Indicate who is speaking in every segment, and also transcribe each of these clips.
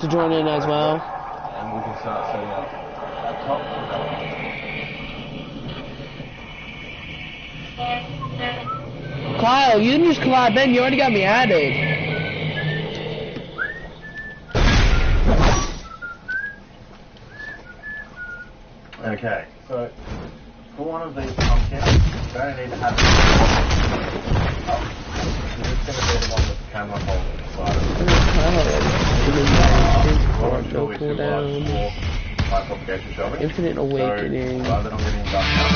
Speaker 1: to join in as well.
Speaker 2: And we can start setting up laptop development.
Speaker 1: Kyle, you didn't just collab in, you already got me added.
Speaker 2: Okay, so for one of these pumpkins, you don't need to have it up. You're just going to be the one with the camera holding the side of it. Well, I'm sure we should watch more high propagation shelving.
Speaker 1: Infinite Awakening.
Speaker 2: So rather than getting done now.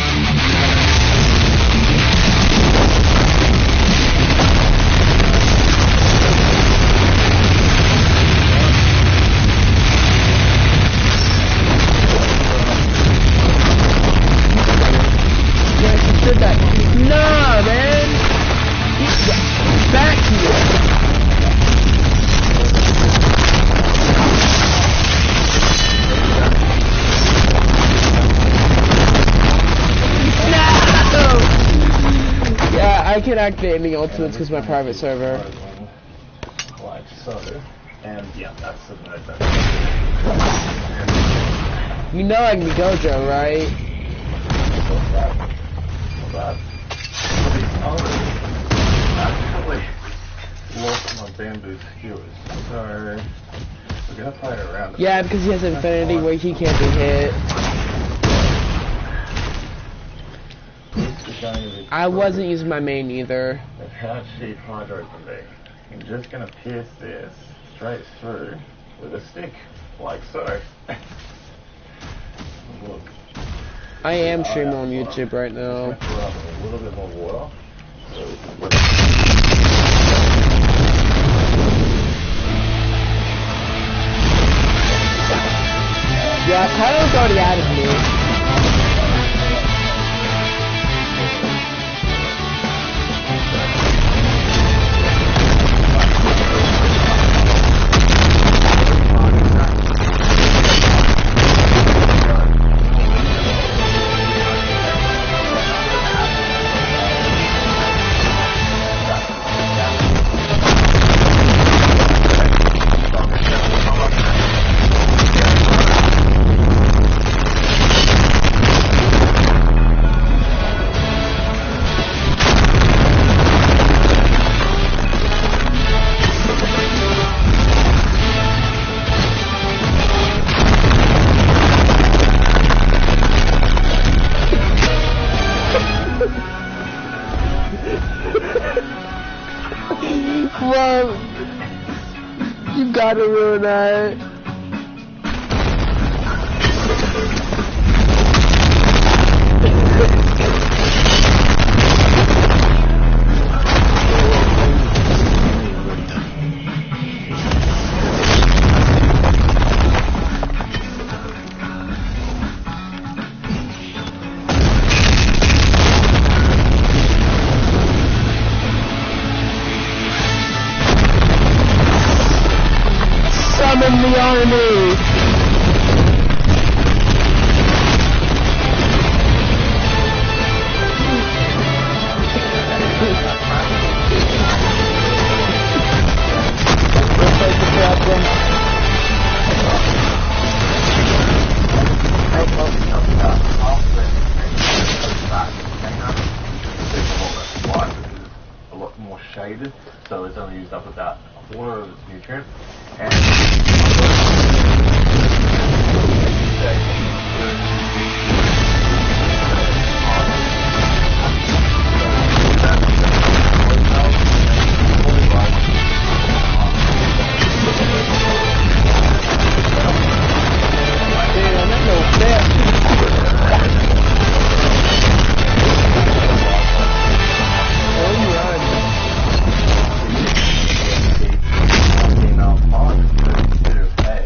Speaker 1: Nah, man! Back here! No! Yeah, I can activate any ultimates because my private server.
Speaker 2: Like so. And yeah, that's the method.
Speaker 1: You know I can be Gojo, right?
Speaker 2: But actually lost my bamboo skewers, so we're gonna play it around.
Speaker 1: Yeah, because he has infinity where he can't be hit. I wasn't using my main either.
Speaker 2: Of how cheap Hydro can be. I'm just gonna pierce this straight through with a stick, like so. Look.
Speaker 1: I am streaming on YouTube right now.
Speaker 2: A little bit more water.
Speaker 1: Yeah, Kyle's already added me. Well, you gotta ruin that. Summon the army!
Speaker 2: A lot more shaded, so it's only used up about a quarter of its nutrients.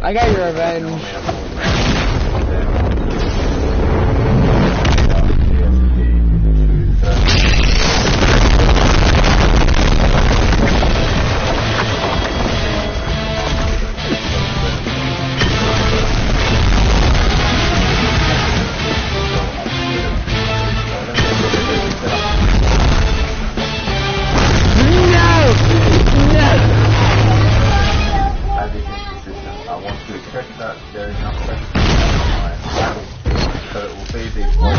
Speaker 1: I got your revenge.
Speaker 2: As you can consistent, I want to check that there is enough pressure so it will feed these blocks.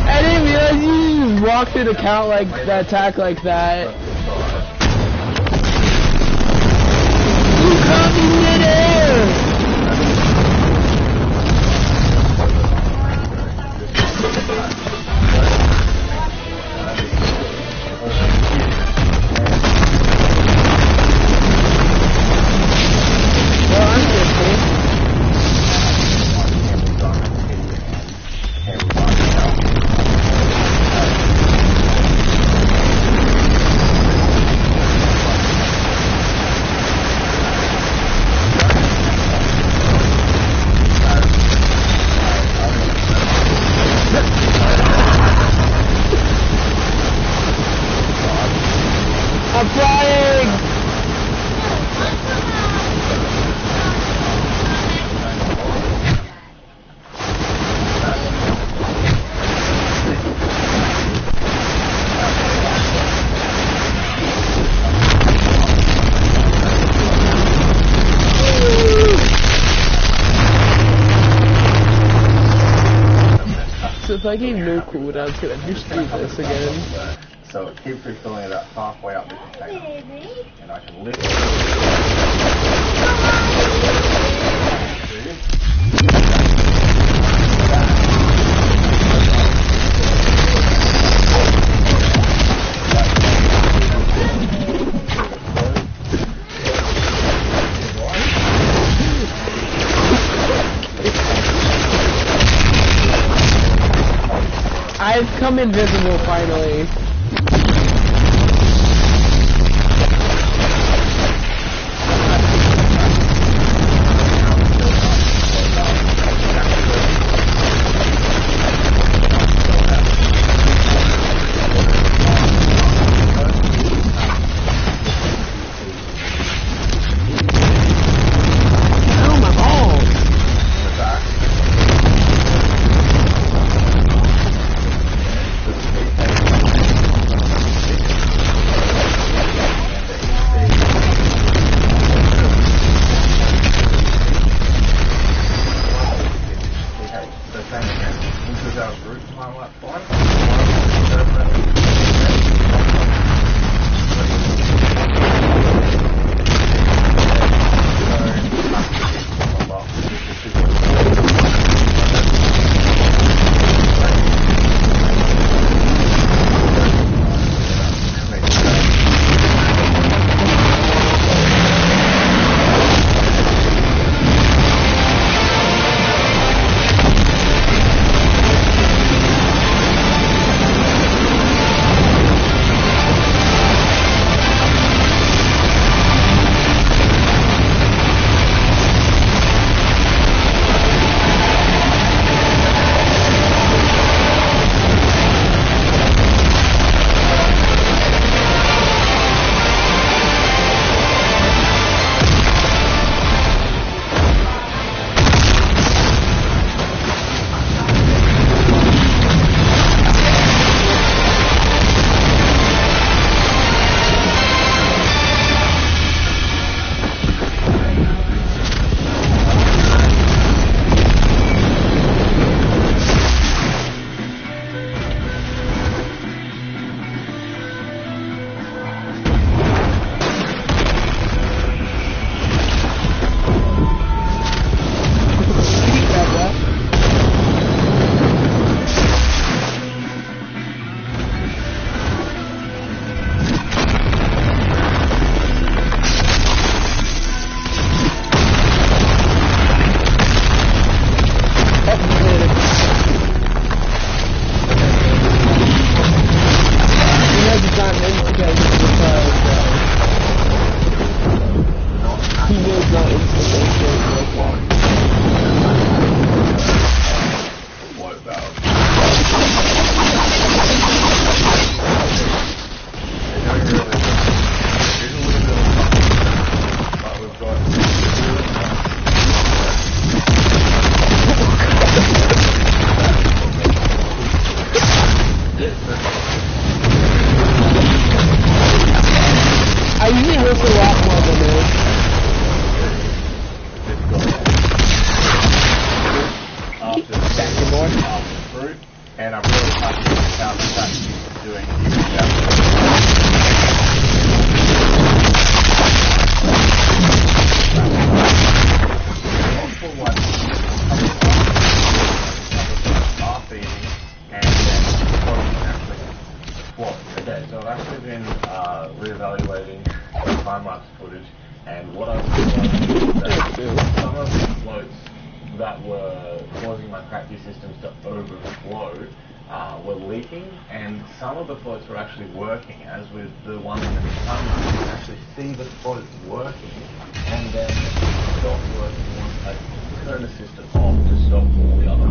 Speaker 1: I didn't realize you just walk through the count like that, attack like that. You caught me midair! Well, I'm good, I'm flying! So if I gave no cooldowns, could I just do this again?
Speaker 2: So it keeps refilling about halfway up the container. And I can lift it.
Speaker 1: I've come invisible finally. I usually whistle a lot more than this.
Speaker 2: Fruit, and I'm really happy with how the fact is doing Okay, so I've actually been reevaluating the time-lapse footage, and what I've realized is that some of the floats that were causing my practice systems to overflow were leaking, and some of the floats were actually working, as with the one in the time-lapse. You can actually see the float working, and then stop working once I turn the system off to stop all the other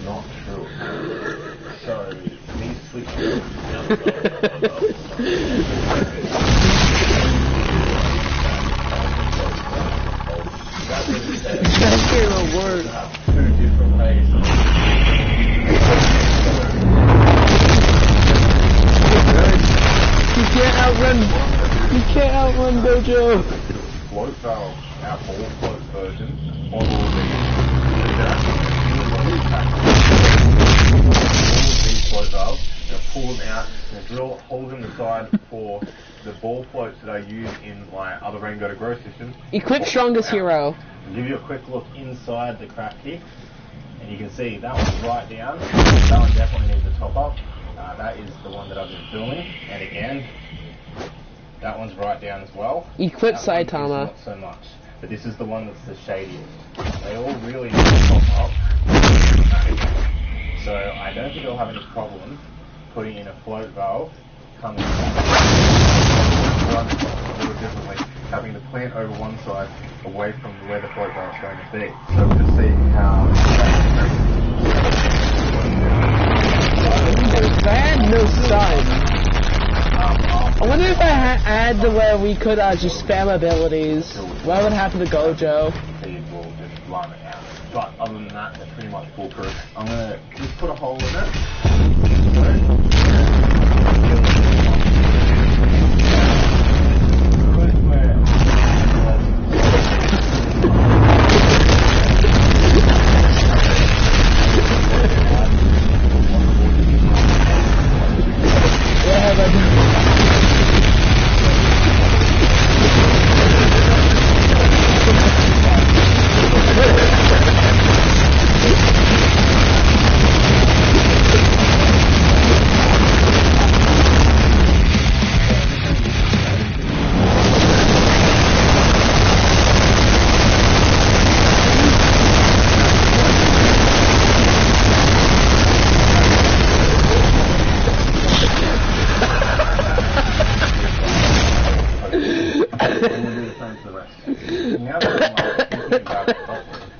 Speaker 2: Not true. So these switches
Speaker 1: That's a word.
Speaker 2: Two different ways.
Speaker 1: You can't outrun Dojo.
Speaker 2: Float valve, our ball float version, on all these float valves, and pull them out and drill holes in the side for the ball floats that I use in my other Rain Go to Grow systems.
Speaker 1: Equip strongest hero.
Speaker 2: I'll give you a quick look inside the crack here, and you can see that one's right down. That one definitely needs a top up. That is the one that I've been filming, and again, that one's right down as well.
Speaker 1: Equip
Speaker 2: That
Speaker 1: Saitama.
Speaker 2: one is not so much, but this is the one that's the shadiest. They all really need to top up. So I don't think I'll have any problem putting in a float valve coming run a little differently, having the plant over one side away from where the float valve is going to be. So we'll just see how
Speaker 1: I had no sun. I wonder if I add the where we could just spam abilities. What would happen to Gojo?
Speaker 2: will just run it out. But other than that, they're pretty much foolproof. I'm gonna just put a hole in it.
Speaker 1: What have I done?
Speaker 2: Now that I'm thinking about it properly,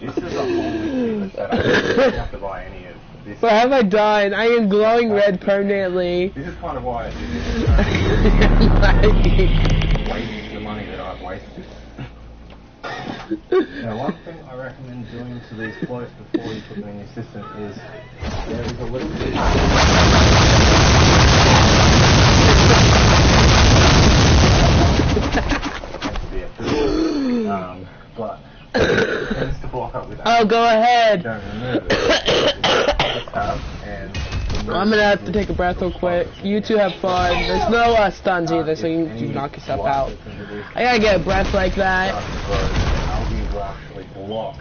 Speaker 2: this is a whole new setup. You don't have to buy any of this.
Speaker 1: What have I done? I am glowing red permanently.
Speaker 2: This is kind of why I did this. Waste the money that I've wasted. Now, one thing I recommend doing to these floats before you put them in your system is there is a little bit. But it tends to block up with.
Speaker 1: Oh, go ahead.
Speaker 2: Don't remove it.
Speaker 1: I'm gonna have to take a breath real quick. You two have fun. There's no stuns either, so you knock yourself out. I gotta get a breath like that.
Speaker 2: Algae will actually block.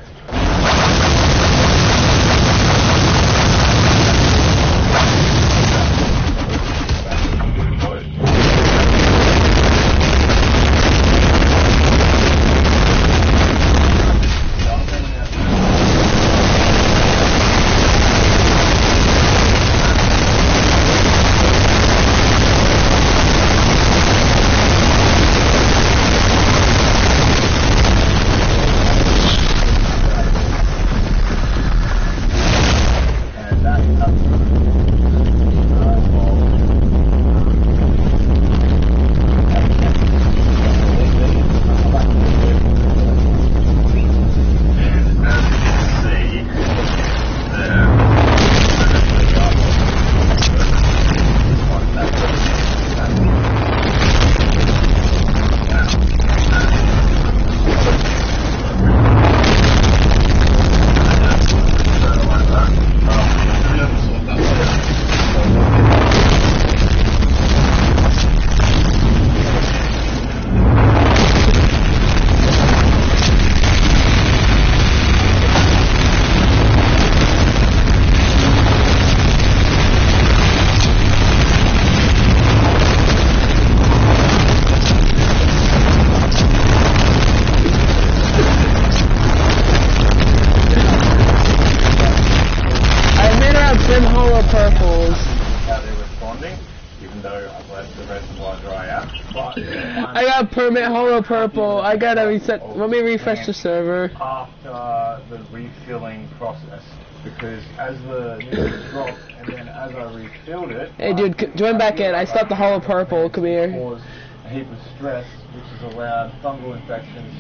Speaker 1: I got permit holo purple. I gotta reset. Let me refresh the server.
Speaker 2: After the refilling process, because as the needle dropped and then as I refilled it.
Speaker 1: Hey dude, join back in. I stopped the holo purple. Come here.
Speaker 2: Caused a heap of stress, which has allowed fungal infections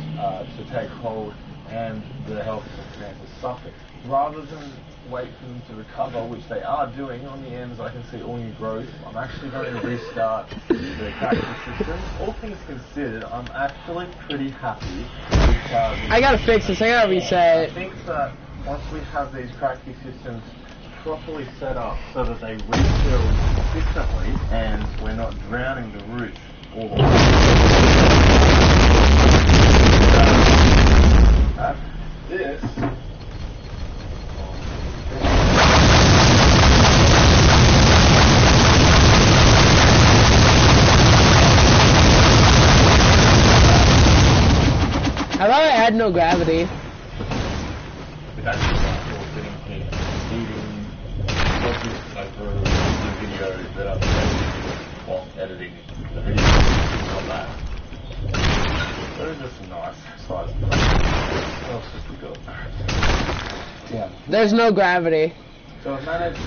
Speaker 2: to take hold and the health of the plants to suffer. Rather than wait for them to recover, which they are doing on the ends, I can see all new growth. I'm actually going to restart the cactus system. All things considered, I'm actually pretty happy with how
Speaker 1: I gotta fix this. I gotta reset.
Speaker 2: I think that once we have these cactus systems properly set up so that they refill consistently and we're not drowning the roots all the way. This
Speaker 1: How about I add no gravity?
Speaker 2: is actually sitting here eating focus over the video that I'm while editing the video on that. Those are some nice size plates. What else have we got? Yeah.
Speaker 1: There's no gravity.
Speaker 2: So I've managed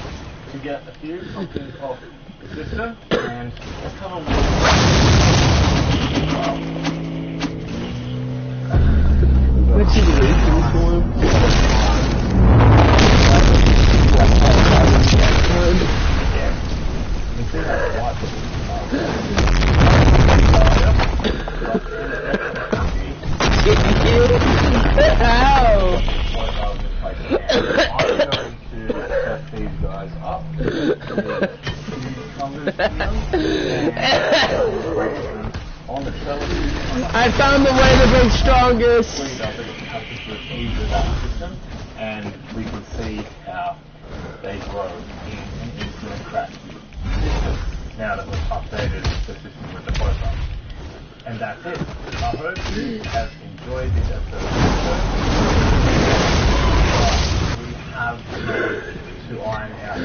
Speaker 2: to get a few something off the system and let's have a look.
Speaker 1: What's he doing for him? Ow!
Speaker 2: I'm going to set these guys up. On the
Speaker 1: I found the way to bring strongest.
Speaker 2: And we can see how they grow in an instant crack system now that we've updated the system with the photon. And that's it. I hope you have enjoyed this episode. We have to iron out.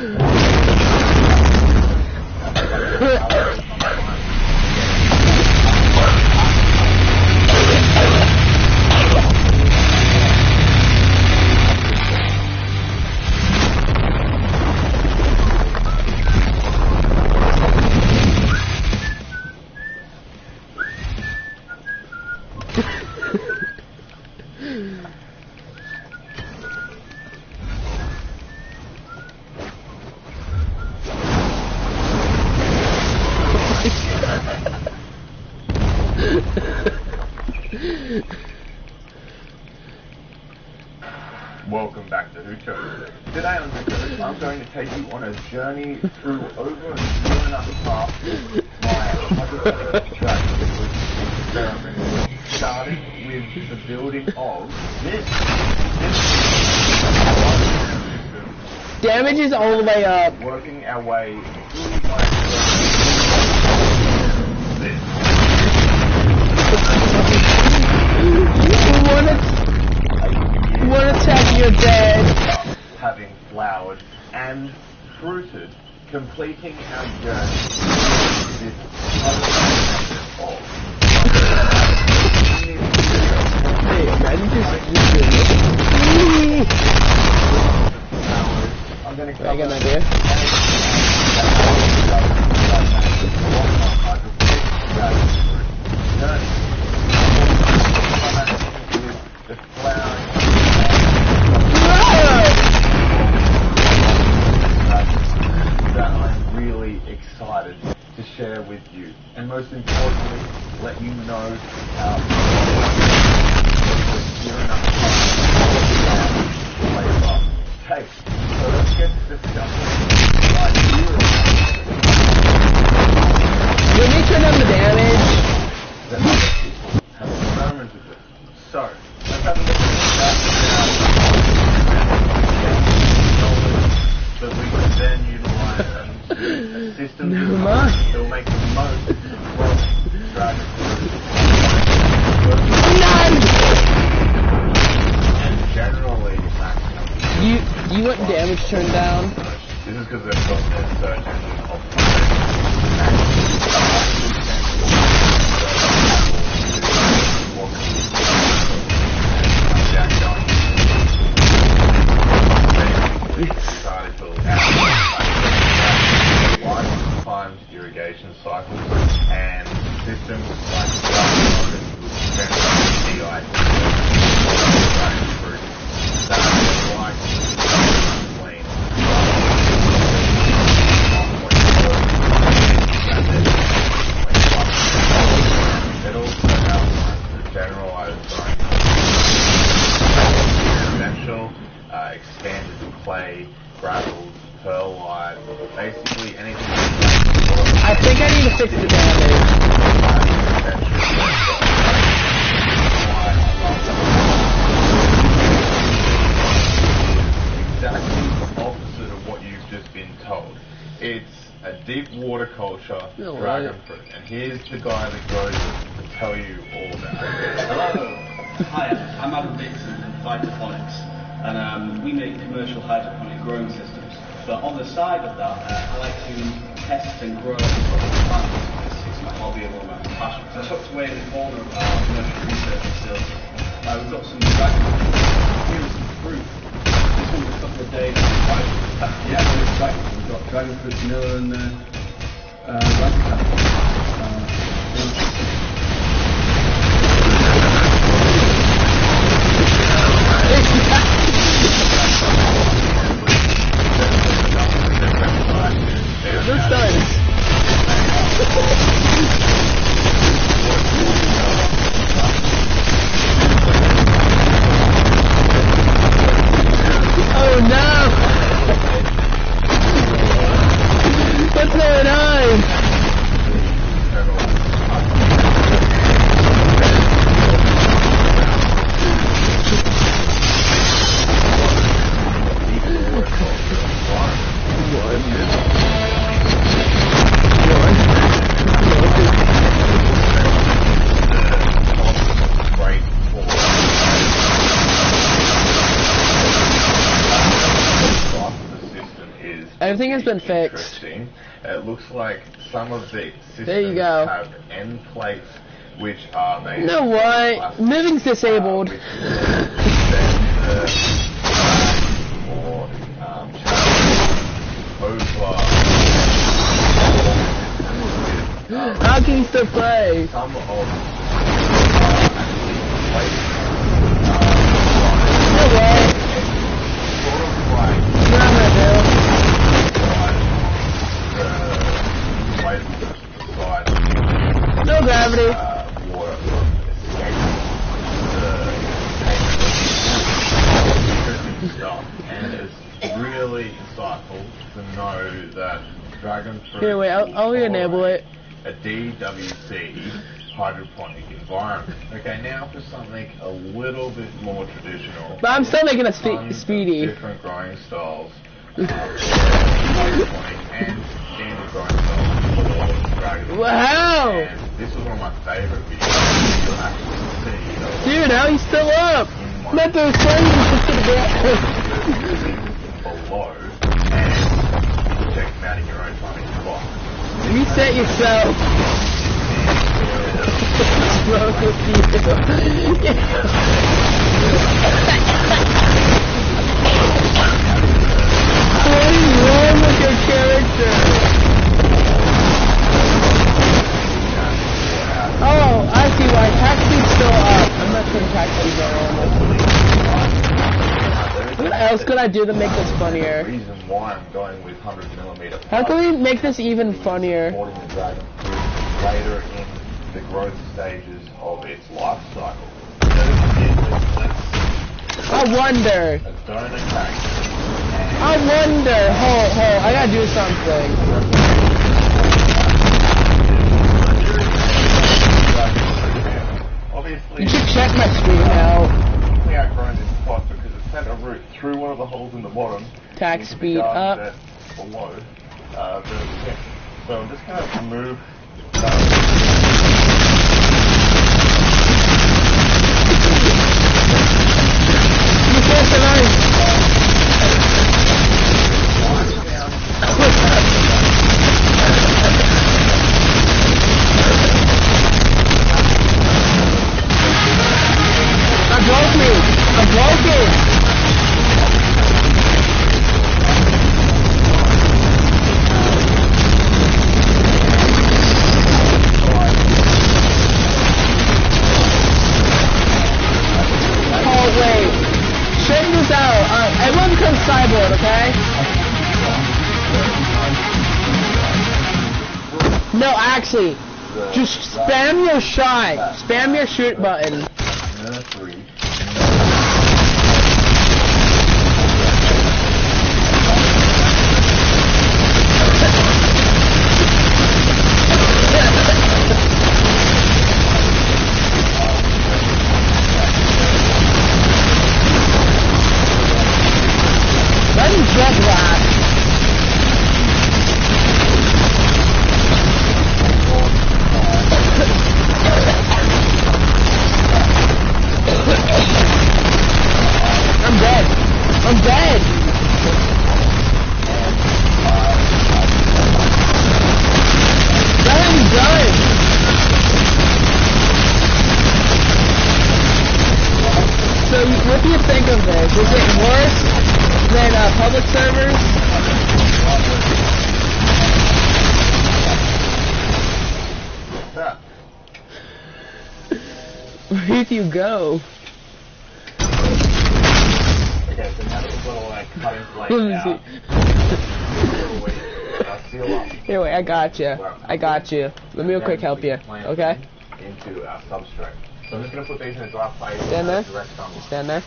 Speaker 2: Welcome back to Who Chose. Today on Who Chose, I'm going to take you on a journey through over a year and a half my hypothetical experiment, starting with the building of this.
Speaker 1: Damage is all the way up.
Speaker 2: Working our way through my this.
Speaker 1: One attack, you're dead.
Speaker 2: Having flowered and fruited, completing our journey. This
Speaker 1: Hey, imagine
Speaker 2: I'm going to
Speaker 1: I got an idea. The flowering that I'm really excited to share with you, and most importantly, let you know how flavor tastes. So let's get to discussing right here. When you turn on the damage,
Speaker 2: That other people have experimented with. So let's have a look at that that we can then utilize a system
Speaker 1: Never mind.
Speaker 2: that will make the most from dragon
Speaker 1: none.
Speaker 2: and generally maximum.
Speaker 1: You want damage turned down?
Speaker 2: This is because they've got their search engine optimized. systems like Roblox, DI, that like clean. It also outlines the generalized residential, expanded play, gravels, pearl light, basically anything.
Speaker 1: I think I need to fix the damage.
Speaker 2: Exactly the opposite of what you've just been told. It's a deep water culture, dragon fruit, and here's the guy that goes to tell you all about it.
Speaker 3: Hello, hi, I'm Adam Dixon from Phytoponics, and we make commercial hydroponic growing systems. But on the side of that, I like to test and grow plants. It's my hobby and one of my passions. So tucked away in the corner of our commercial research facility, we've got some dragon fruit. Here's some fruit. This one's a couple of days. Yeah, we've got dragon fruit, vanilla, and raspberry.
Speaker 1: This does. Oh no! What's going on? Everything has been fixed.
Speaker 2: It looks like some of the systems
Speaker 1: There you go.
Speaker 2: have end plates which are made.
Speaker 1: You know what? Moving's disabled. How can you still play?
Speaker 2: Some of plates.
Speaker 1: No way.
Speaker 2: Sort of like.
Speaker 1: What am I gonna do? No gravity.
Speaker 2: Water stuff, and it's really insightful to know that dragon fruit.
Speaker 1: Here, wait, I'll enable it.
Speaker 2: A DWC hydroponic environment. Okay, now for something a little bit more traditional.
Speaker 1: But I'm still making a
Speaker 2: Tons of
Speaker 1: speedy.
Speaker 2: different growing styles. Hydroponic and standard growing styles for dragon.
Speaker 1: Wow!
Speaker 2: And this was one of my favorite videos. You'll actually see.
Speaker 1: Dude, how are you still up? Not those flames to the ground.
Speaker 2: Below, and you can check them out in your own time in your box.
Speaker 1: Reset yourself. What's wrong with you? What is wrong with your character? Oh, I see why. Taxi's still up. I'm not sure taxis are on. What else could I do to make this funnier?
Speaker 2: The reason why I'm going with 100mm.
Speaker 1: How can we make this even funnier?
Speaker 2: Supporting the dragon fruit later in the growth stages of its life cycle.
Speaker 1: I wonder.
Speaker 2: A donor cake.
Speaker 1: I wonder. Hold. I gotta do something.
Speaker 2: Obviously,
Speaker 1: You should check my screen out.
Speaker 2: we outgrown this pot because it sent a root through one of the holes in the bottom.
Speaker 1: Tax
Speaker 2: into the
Speaker 1: speed
Speaker 2: garden
Speaker 1: up.
Speaker 2: bed below. So I'm just going to remove that.
Speaker 1: I'm broken. Honestly, just spam your shot. Spam your shoot button.
Speaker 2: Nursery.
Speaker 1: Let him drop that. I'm dead. I'm dead. Let him die. So, what do you think of this? Is it worse than public servers? Where do you go?
Speaker 2: Okay, so now that we've got all that cutting
Speaker 1: Let
Speaker 2: blade
Speaker 1: me
Speaker 2: out, seal up.
Speaker 1: Here, wait, I got you. I got you. Let me real quick help you. Okay?
Speaker 2: Into our substrate. So I'm just going to put these in a dry place.
Speaker 1: Stand there.
Speaker 2: Direct sunlight.
Speaker 1: Stand there.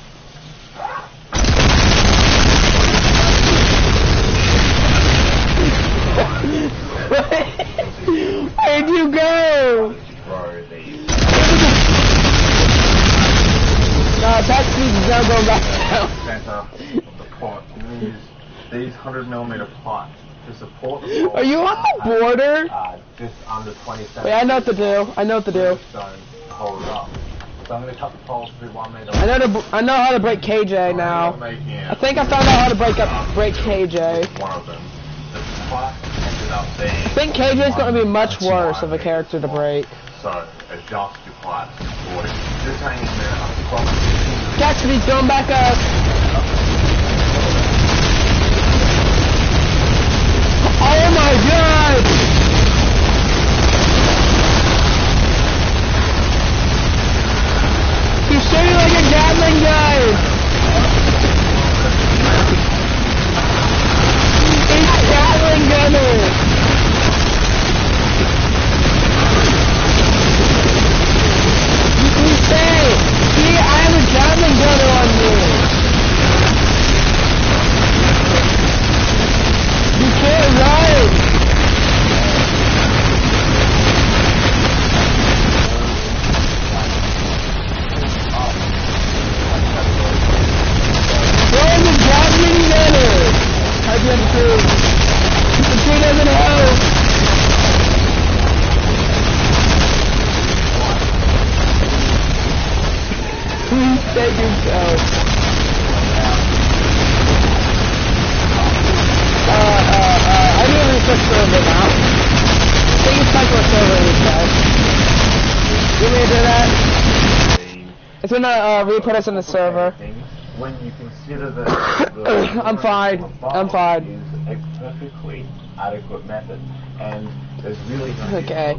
Speaker 1: Where'd you go?
Speaker 2: Throw these.
Speaker 1: No, that's me. Now go back down.
Speaker 2: Center of the pot. I'm going to use these 100mm pots to support the pot.
Speaker 1: Are you on the border?
Speaker 2: Just under 20 centimeters.
Speaker 1: Wait, I know what to do. I know what to do.
Speaker 2: Stone to hold it up. So I'm going to cut the poles to 1 meter.
Speaker 1: I know how to break KJ now. I think I found out how to break KJ.
Speaker 2: One of them. The pot ended up being.
Speaker 1: I think KJ is going to be much worse of a character to break.
Speaker 2: So adjust your pot accordingly. Just hang in there.
Speaker 1: Catch me, throw him back up. Oh my god! He's shooting like a Gatling gun! He's a Gatling gunner! You can say, see, I have a Gatling gunner on me! You can't run! Where's the Gatling gunner? How'd you have to do? The tree doesn't help! Please save yourself. I need to switch server now. I think it's time for a server reset. You want me to do that? It's gonna re-put us in the server.
Speaker 2: When you consider that
Speaker 1: I'm fine. I'm fine.
Speaker 2: is a perfectly adequate method, and there's really no
Speaker 1: Okay.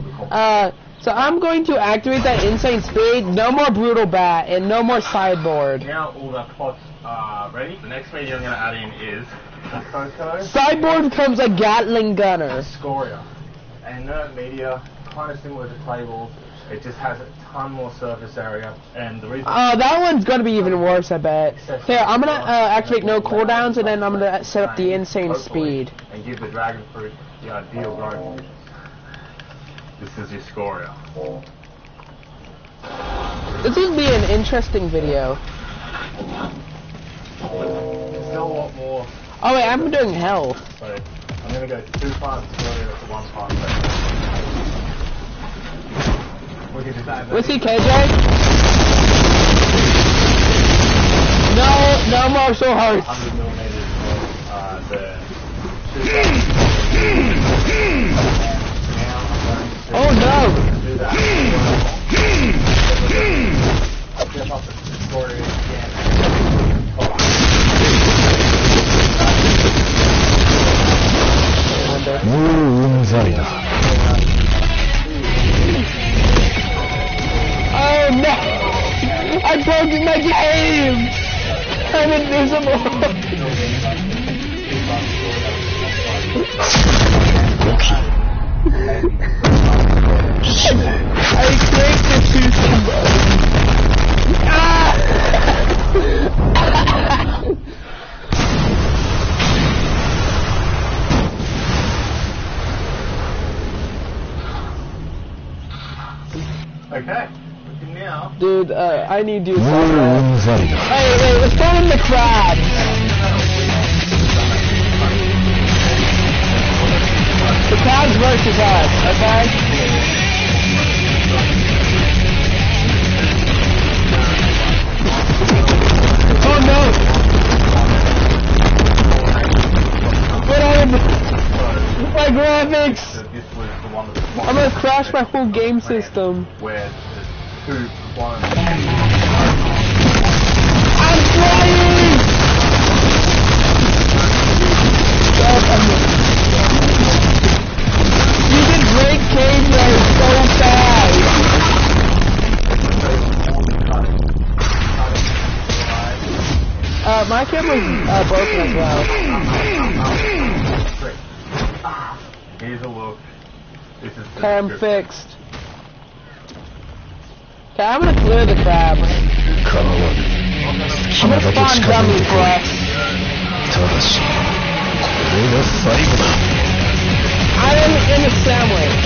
Speaker 1: So I'm going to activate that insane speed. No more brutal bat and no more sideboard.
Speaker 2: Now all the pots are ready. The next media I'm going to add in is Cocoa.
Speaker 1: Sideboard becomes a Gatling gunner.
Speaker 2: Scoria. An inert media, kind of similar to clay balls. It just has a ton more surface area, and the reason.
Speaker 1: That one's gonna be even worse, I bet. Here, I'm gonna activate no cooldowns, and then I'm gonna set up the insane speed.
Speaker 2: And give the dragon fruit the ideal growth. This is your Scoria.
Speaker 1: This would be an interesting video.
Speaker 2: Still a lot more.
Speaker 1: Oh wait, I'm doing health.
Speaker 2: So I'm gonna go 2 parts Scoria to 1 part. We can just add that.
Speaker 1: Let's see, KJ. No martial arts.
Speaker 2: 100mm the 2
Speaker 1: Oh no!
Speaker 2: do that. Step up the Scoria again.
Speaker 1: Oh no! I broke my game! I'm invisible! I clicked the two button. Ah!
Speaker 2: Okay. Now.
Speaker 1: Dude, I need you. Hey, wait, let's throw in the crab. The crabs versus us, okay? Oh no! What happened? My graphics! I'm gonna crash my whole game system.
Speaker 2: Where the two clones.
Speaker 1: I'm flying! You did great cave mode so fast! My camera's broken as well.
Speaker 2: Here's a look. This is the
Speaker 1: I'm fixed. Okay, I'm gonna clear the crab. I'm gonna spawn dummy for us. I am in a sandwich.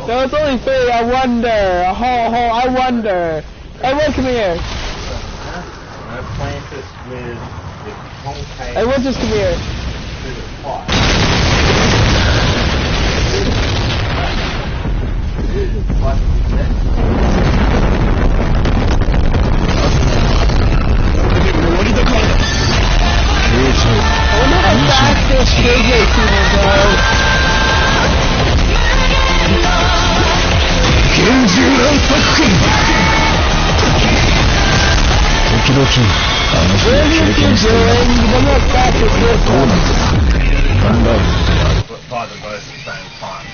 Speaker 1: No, it's only 3. I wonder. I wonder. Everyone, come here.
Speaker 2: I'm gonna plant this with the concave.
Speaker 1: Everyone, just come here.
Speaker 2: To the pot.
Speaker 1: I wonder how fast this fidget people go. Where do you think you're doing? You don't know how fast this goes.
Speaker 2: Fire them both at the same time.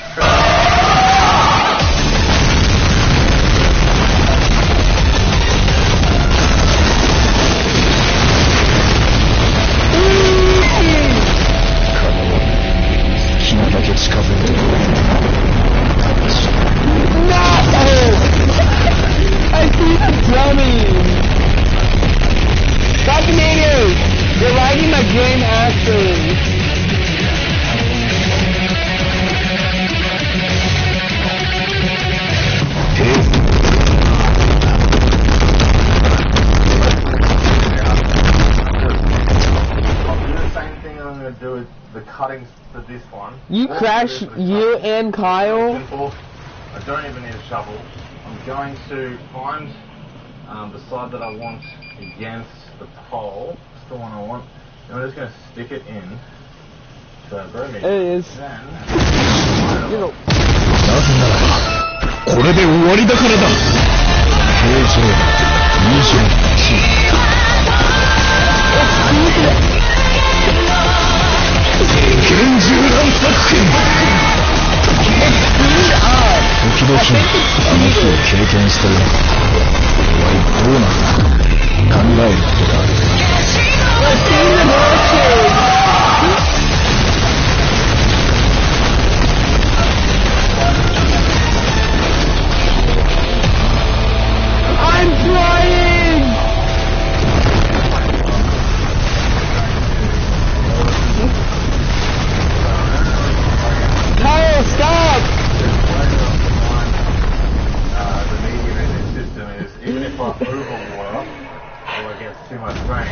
Speaker 1: No! I see the dummy! Stop the natives! You're lagging my game actually.
Speaker 2: The cuttings for this one.
Speaker 1: You crash you and Kyle?
Speaker 2: I don't even need a shovel. I'm going to find the side that I want against the pole. It's the one I want. And I'm just going to stick it in. So very neat.
Speaker 1: It is.
Speaker 2: Then,
Speaker 1: You know. I'm flying! Kyle, stop!
Speaker 2: the medium in this system is even if I overwater or it gets too much rain,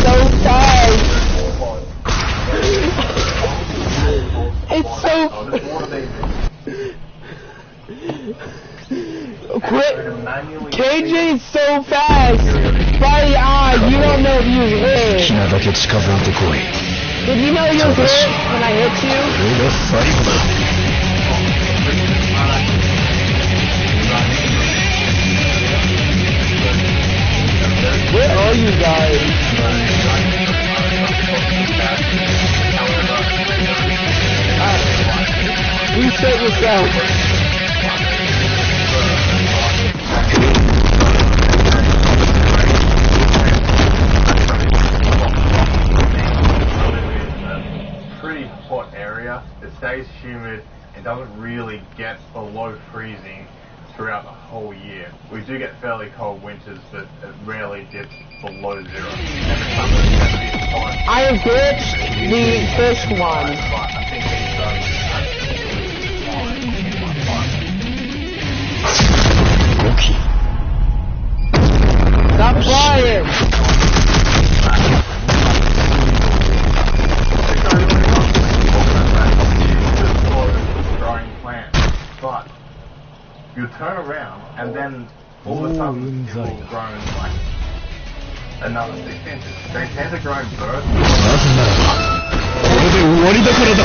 Speaker 1: So fast! It's so quit! KJ is so fast! Buddy, you don't know if you win.
Speaker 4: だけ近づいてこい。
Speaker 1: Did you know you were hit when I hit you?
Speaker 4: これが最後だ。
Speaker 1: Where are you guys? Reset yourself.
Speaker 2: Pretty hot area. It stays humid and doesn't really get below freezing throughout the whole year. We do get fairly cold winters, but it rarely dips below zero.
Speaker 1: I have glitched the first one.
Speaker 2: But I think he's done absolutely fine in my time.
Speaker 1: Stop flying!
Speaker 2: Growing plant, but you turn around and then all of a sudden it will grow like another 6 inches. They tend to grow in bursts.
Speaker 4: なぜならばこれで終わりだからだ。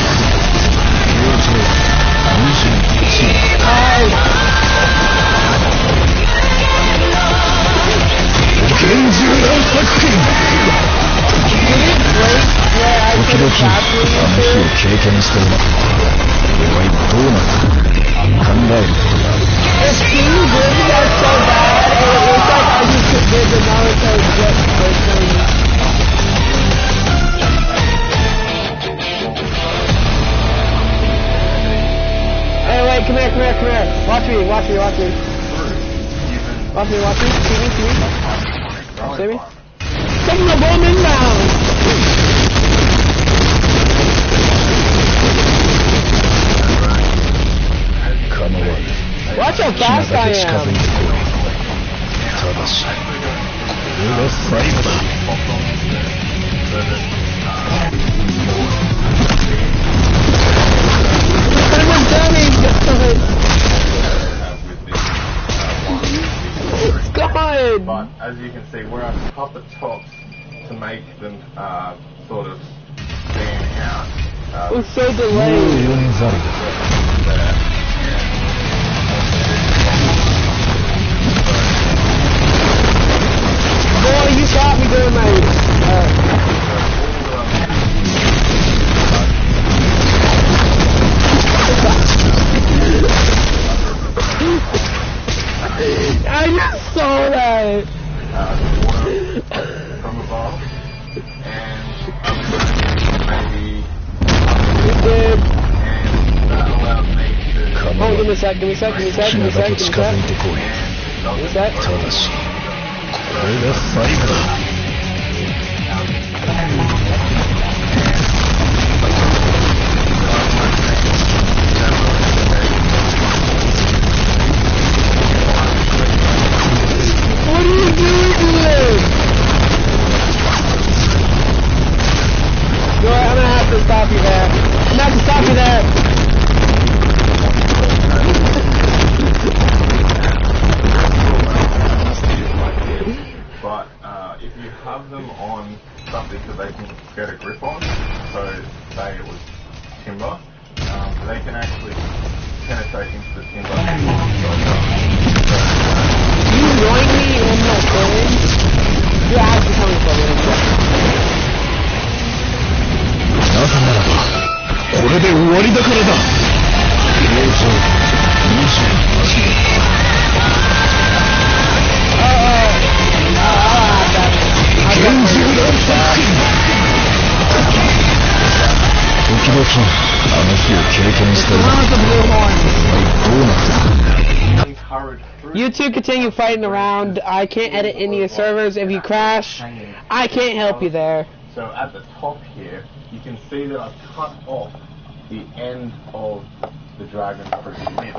Speaker 4: 厳重な作品。時々あの日を経験してるな。俺は今どうなるか考えることがある。
Speaker 1: If King did that so bad, it looks like I just did the Naruto jet person. Hey, wait, come here. Watch me. Watch me. See me? Taking the bomb inbound! Watch how fast I am!
Speaker 4: ただし、これが最後だ。
Speaker 1: I'm dummy! God!
Speaker 2: But as you can see, where I cut the tops to make them sort of stand out.
Speaker 1: We're so delayed. Boy, you got me doing my... I just saw that!
Speaker 2: From above, and maybe
Speaker 1: You did.
Speaker 2: and that allowed me to
Speaker 1: Oh, give me a sec.
Speaker 4: 好きなだけ近づいてこい。
Speaker 1: Give me a sec.
Speaker 4: ただし、これが最後だ。
Speaker 1: What are you doing? Joy, I'm gonna have to stop you there. I'm gonna have to stop you there.
Speaker 2: But if you have them on something that they can get a grip on, so say it was timber, they can actually penetrate into the timber.
Speaker 1: You join me in my thing? You're actually coming from it.
Speaker 4: なぜならばこれで終わりだからだ。厳重な作品。時々あの日を経験している。どうなった。
Speaker 1: You two continue fighting around. I can't edit any of your servers. If you crash, I can't help you there.
Speaker 2: So at the top here, you can see that I've cut off the end of the dragon fruit nip.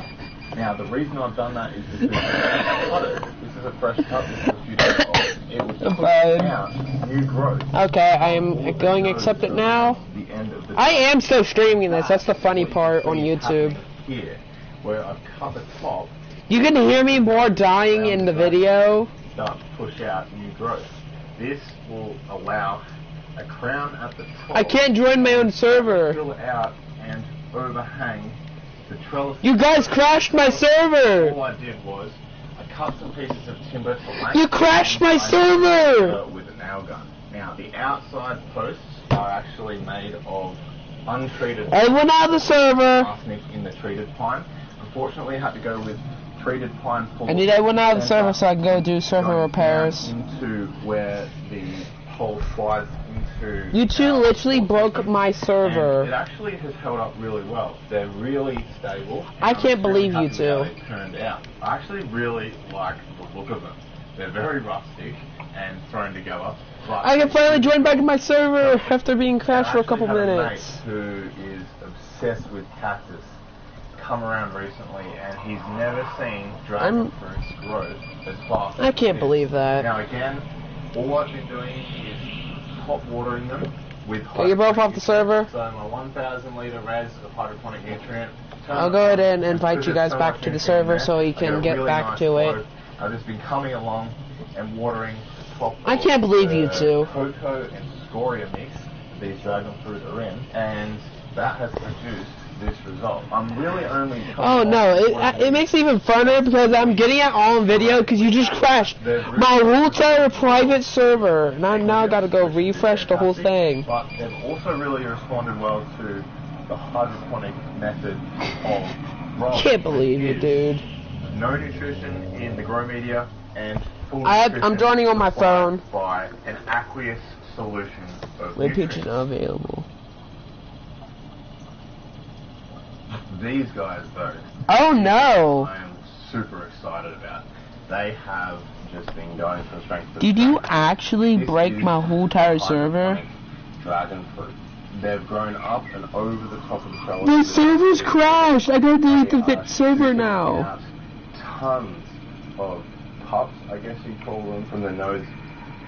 Speaker 2: Now the reason I've done that is because I cut it. This is a fresh cut. This is a few days old. It will push out new growth.
Speaker 1: Okay, I am going to accept it now.
Speaker 2: The end of the
Speaker 1: I am still streaming this. That's the funny part on YouTube.
Speaker 2: Here, where I've cut the top.
Speaker 1: You can hear me more dying in the video.
Speaker 2: Start to push out new growth. This will allow a crown at the top.
Speaker 1: I can't join my own server.
Speaker 2: Fill out and overhang the trellis.
Speaker 1: You guys crashed my server.
Speaker 2: All I did was I cut some pieces of timber to length.
Speaker 1: You crashed my server.
Speaker 2: With a nail gun. Now the outside posts are actually made of untreated.
Speaker 1: I went out of the server.
Speaker 2: Arsenic in the treated pine. Unfortunately, I had to go with treated pine.
Speaker 1: I went out of the server so I can go do server repairs.
Speaker 2: Into where the hole slides into.
Speaker 1: You two literally broke my server.
Speaker 2: And it actually has held up really well. They're really stable.
Speaker 1: I can't believe you two.
Speaker 2: It turned out. I actually really like the look of them. They're very rustic and thrown together.
Speaker 1: I can finally join back in my server after being crashed for a couple
Speaker 2: I actually have
Speaker 1: minutes.
Speaker 2: a mate who is obsessed with cactus. Come around recently, and he's never seen dragon fruits grow as fast.
Speaker 1: I can't believe that.
Speaker 2: Now again, all I've been doing is hot watering them with.
Speaker 1: Okay, you're both off the server.
Speaker 2: So my 1,000 litre res of hydroponic nutrient.
Speaker 1: I'll go ahead and invite you guys back to the server so you can get back to it.
Speaker 2: I've just been coming along and watering the top.
Speaker 1: I can't believe you two.
Speaker 2: Cocoa and scoria mix these dragon fruit are in, and that has produced this result. I'm really only.
Speaker 1: Oh no, it makes it even funner because I'm getting it all on video because you just crashed my whole entire private server, and I now got to go refresh the whole thing.
Speaker 2: But they've also really responded well to the hydroponic method of growing.
Speaker 1: Can't believe you, dude.
Speaker 2: No nutrition in the grow media and full
Speaker 1: I'm joining on my phone.
Speaker 2: By an aqueous solution of
Speaker 1: My
Speaker 2: nutrients.
Speaker 1: picture's not available.
Speaker 2: These guys, though.
Speaker 1: Oh no!
Speaker 2: I am super excited about. They have just been going from strength to
Speaker 1: Did
Speaker 2: strength.
Speaker 1: you actually
Speaker 2: This
Speaker 1: break
Speaker 2: is
Speaker 1: my whole entire server?
Speaker 2: hydroponic Dragon fruit. They've grown up and over the top of the trellis.
Speaker 1: My server's crashed! I gotta delete
Speaker 2: They
Speaker 1: the
Speaker 2: are
Speaker 1: server
Speaker 2: shooting
Speaker 1: now.
Speaker 2: out tons of pups, I guess you'd call them, from the nodes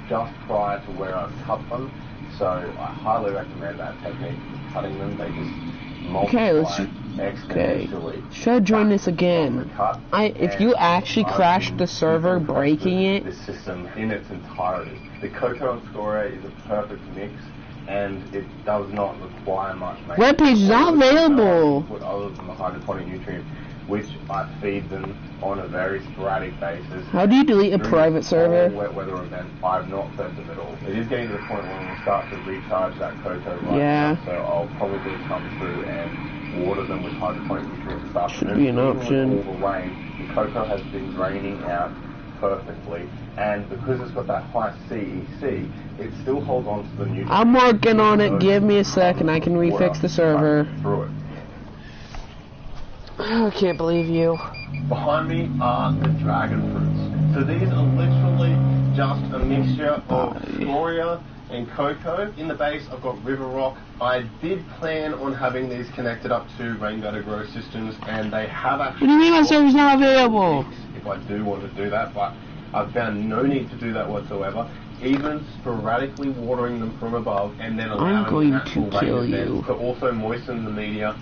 Speaker 2: just prior to where I cut them. So I highly recommend that technique of cutting them. They just multiply exponentially.
Speaker 1: Should I join this again? If you actually crashed the server breaking it.
Speaker 2: This system in its entirety. The cocoa and scoria is a perfect mix, and it does not require much maintenance.
Speaker 1: Webpage is not available.
Speaker 2: Other than the hydroponic nutrient, which I feed them on a very sporadic basis.
Speaker 1: How do you delete a private server?
Speaker 2: Wet weather event, I've not fed them at all. It is getting to the point where we'll start to recharge that cocoa right now, so I'll probably come through and water them with hydroponic nutrients this afternoon.
Speaker 1: Should be an
Speaker 2: Even with
Speaker 1: option.
Speaker 2: all the rain, the cocoa has been draining out perfectly, and because it's got that high CEC, it still holds on to the nutrients.
Speaker 1: I'm working on it. Give me a second. I can refix the server.
Speaker 2: Through it.
Speaker 1: I can't believe you.
Speaker 2: Behind me are the dragon fruits. So these are literally just a mixture of scoria and cocoa. In the base, I've got river rock. I did plan on having these connected up to rain gutter grow systems, and they have actually.
Speaker 1: What do you mean my server's not available?
Speaker 2: If I do want to do that, but I've found no need to do that whatsoever. Even sporadically watering them from above and then allowing natural rain events to also moisten the media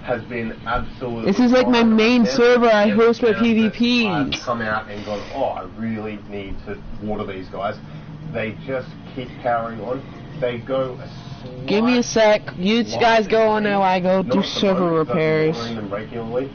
Speaker 2: has been absolutely.
Speaker 1: This is like my main server. I host my PvPs.
Speaker 2: I've come out and gone, oh, I really need to water these guys. They just keep powering on. They go a
Speaker 1: Give me a sec. You guys go on now. I go do server repairs.
Speaker 2: Watering them regularly.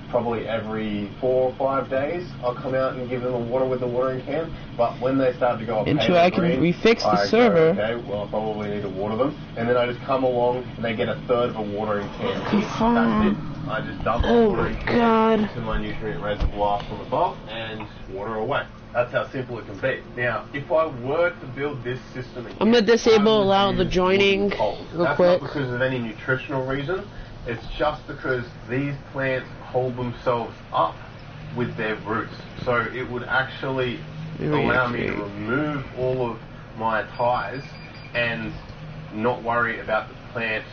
Speaker 2: Probably every 4 or 5 days, I'll come out and give them a water with the watering can. But when they start to go up
Speaker 1: until I can refix the server.
Speaker 2: Go, okay, well, I probably need to water them, and then I just come along and they get a third of a watering can. That's it. I just dump the watering can into my nutrient reservoir from above and water away. That's how simple it can be. Now, if I were to build this system again,
Speaker 1: I'm gonna disable allow the joining real
Speaker 2: That's
Speaker 1: quick.
Speaker 2: not because of any nutritional reason. It's just because these plants hold themselves up with their roots. So it would actually allow me to remove all of my ties and not worry about the plant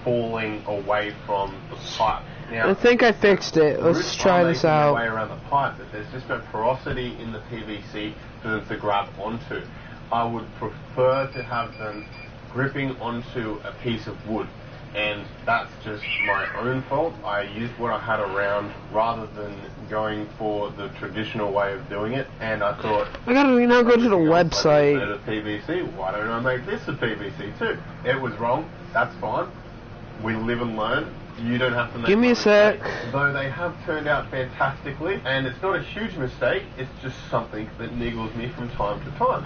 Speaker 2: falling away from the pipe. Now,
Speaker 1: I think I fixed it. Let's try this out.
Speaker 2: Way around the pipe, but there's just no porosity in the PVC for them to grab onto. I would prefer to have them gripping onto a piece of wood. and that's just my own fault. I used what I had around rather than going for the traditional way of doing it, and I thought,
Speaker 1: I gotta now go to the website.
Speaker 2: Made a PVC, why don't I make this a PVC too? It was wrong, that's fine. We live and learn. You don't have to make.
Speaker 1: Give me a sec.
Speaker 2: Though they have turned out fantastically, and it's not a huge mistake, it's just something that niggles me from time to time.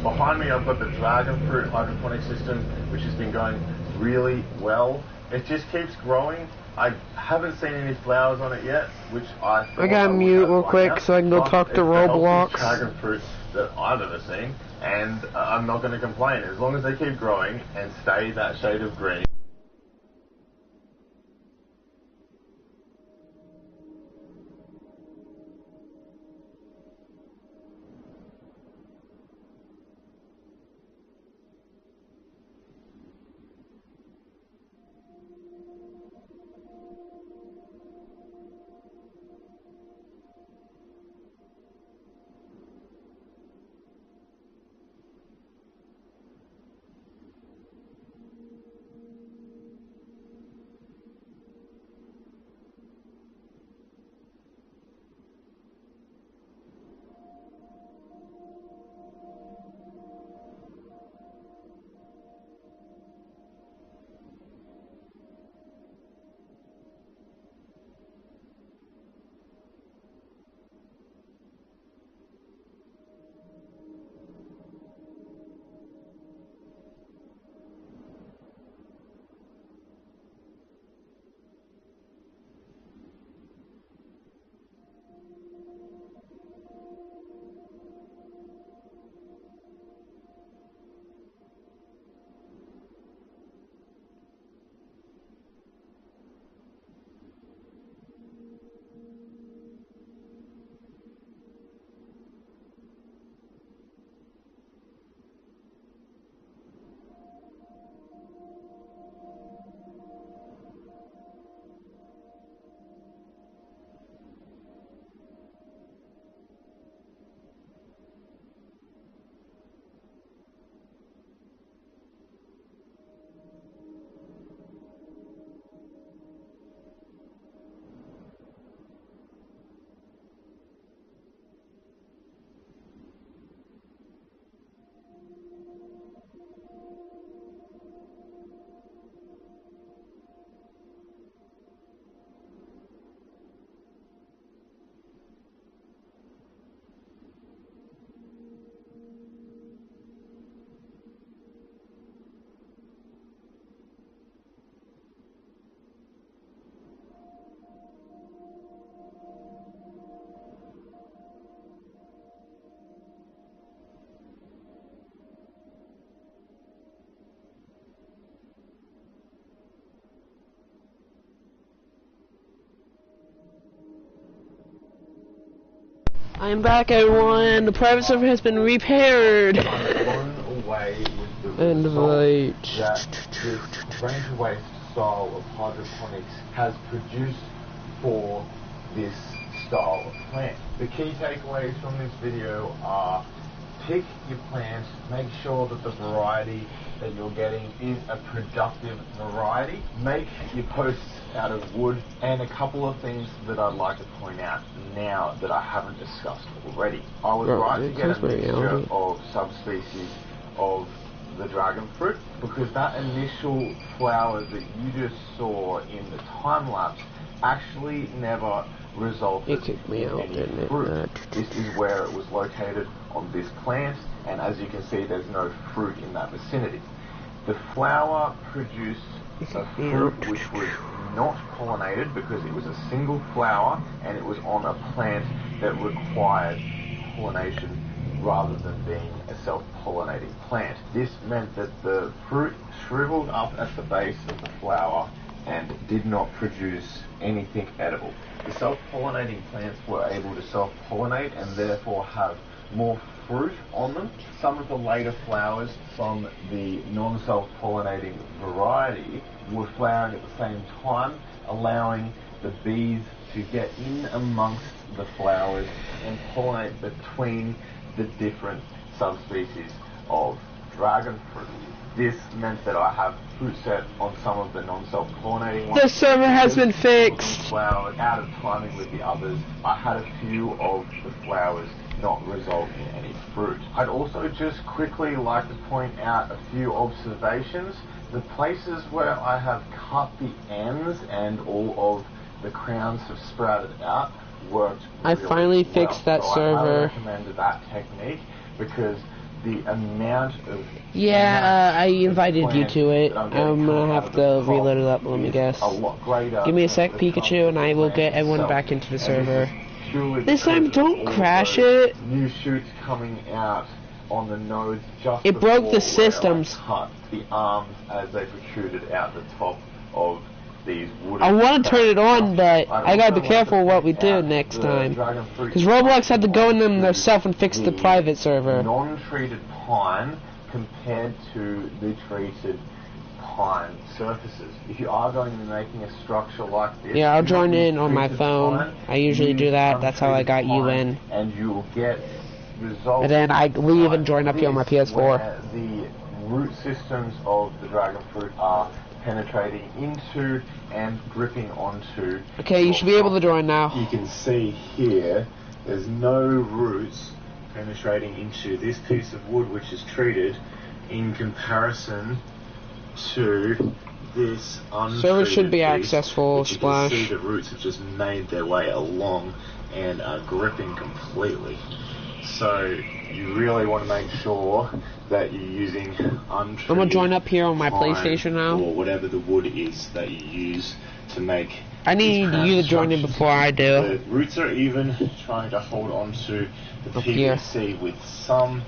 Speaker 2: Behind me I've got the dragon fruit hydroponic system, which has been going really well. It just keeps growing. I haven't seen any flowers on it yet, which I
Speaker 1: gotta mute real quick so I can go talk to Roblox.
Speaker 2: It's the healthiest dragon fruit that I've ever seen, and I'm not going to complain as long as they keep growing and stay that shade of green.
Speaker 1: I'm back, everyone. The private server has been repaired.
Speaker 2: I'm blown away with the
Speaker 1: End of
Speaker 2: result
Speaker 1: light.
Speaker 2: that this range-waste style of hydroponics has produced for this style of plant. The key takeaways from this video are: pick your plants, make sure that the variety that you're getting is a productive variety, make your posts out of wood, and a couple of things that I'd like to point out now that I haven't discussed already. I was right to get a mixture of subspecies of the dragon fruit, because that initial flower that you just saw in the time lapse actually never resulted in any fruit. This is where it was located on this plant, and as you can see, there's no fruit in that vicinity. The flower produced a fruit which was not pollinated because it was a single flower and it was on a plant that required pollination rather than being a self-pollinating plant. This meant that the fruit shriveled up at the base of the flower and did not produce anything edible. The self-pollinating plants were able to self-pollinate and therefore have more fruit on them. Some of the later flowers from the non-self-pollinating variety were flowering at the same time, allowing the bees to get in amongst the flowers and pollinate between the different subspecies of dragon fruit. This meant that I have fruit set on some of the non-self-pollinating ones.
Speaker 1: The server has been fixed.
Speaker 2: Flowers out of timing with the others. I had a few of the flowers not result in any fruit. I'd also just quickly like to point out a few observations. The places where I have cut the ends and all of the crowns have sprouted out worked
Speaker 1: I
Speaker 2: really
Speaker 1: finally
Speaker 2: well.
Speaker 1: fixed that
Speaker 2: So I
Speaker 1: server.
Speaker 2: recommended that technique because the amount of
Speaker 1: Yeah, I invited you
Speaker 2: plants
Speaker 1: to it.
Speaker 2: that I'm getting
Speaker 1: I'm gonna
Speaker 2: out
Speaker 1: have
Speaker 2: of
Speaker 1: to
Speaker 2: the top
Speaker 1: reload it up. Let me
Speaker 2: is
Speaker 1: guess.
Speaker 2: a lot greater
Speaker 1: Give me a
Speaker 2: than
Speaker 1: sec,
Speaker 2: the
Speaker 1: Pikachu, and I will get
Speaker 2: plant
Speaker 1: everyone
Speaker 2: itself.
Speaker 1: back into the
Speaker 2: And
Speaker 1: server.
Speaker 2: this is purely
Speaker 1: This time,
Speaker 2: because of
Speaker 1: don't
Speaker 2: all
Speaker 1: crash
Speaker 2: those
Speaker 1: it.
Speaker 2: New shoots coming out on the nose just
Speaker 1: It broke
Speaker 2: before
Speaker 1: the
Speaker 2: where
Speaker 1: systems.
Speaker 2: I cut the arms as they protruded out the top of these wooden
Speaker 1: I want to turn it on, but
Speaker 2: I'd
Speaker 1: I gotta
Speaker 2: also
Speaker 1: be careful
Speaker 2: like to
Speaker 1: what we
Speaker 2: point
Speaker 1: do
Speaker 2: out
Speaker 1: next
Speaker 2: the
Speaker 1: time.
Speaker 2: dragon fruit
Speaker 1: Because Roblox had to go in them themselves and fix the private server.
Speaker 2: Non-treated pine compared to the treated pine surfaces. If you are going to be making a structure like this,
Speaker 1: Yeah, I'll
Speaker 2: do
Speaker 1: join
Speaker 2: not use
Speaker 1: in on my
Speaker 2: treated
Speaker 1: phone.
Speaker 2: pine,
Speaker 1: I usually
Speaker 2: use
Speaker 1: do that. That's how I got you
Speaker 2: untreated
Speaker 1: in.
Speaker 2: pine, and you will get results.
Speaker 1: And then I leave and join up here on my
Speaker 2: this,
Speaker 1: PS4.
Speaker 2: where the root systems of the dragon fruit are penetrating into and gripping onto.
Speaker 1: Okay, you should be able to join now.
Speaker 2: You can see here, there's no roots penetrating into this piece of wood which is treated in comparison to this untreated
Speaker 1: Server should be
Speaker 2: piece,
Speaker 1: accessible,
Speaker 2: which you
Speaker 1: Splash.
Speaker 2: can see the roots have just made their way along and are gripping completely. So you really want to make sure that you're using untreated
Speaker 1: I'm gonna join up here on my
Speaker 2: pine
Speaker 1: PlayStation now.
Speaker 2: or whatever the wood is that you use to make
Speaker 1: I need
Speaker 2: these
Speaker 1: you to join in
Speaker 2: structures.
Speaker 1: before I do.
Speaker 2: The roots are even trying to hold on to the
Speaker 1: Up here.
Speaker 2: PVC with some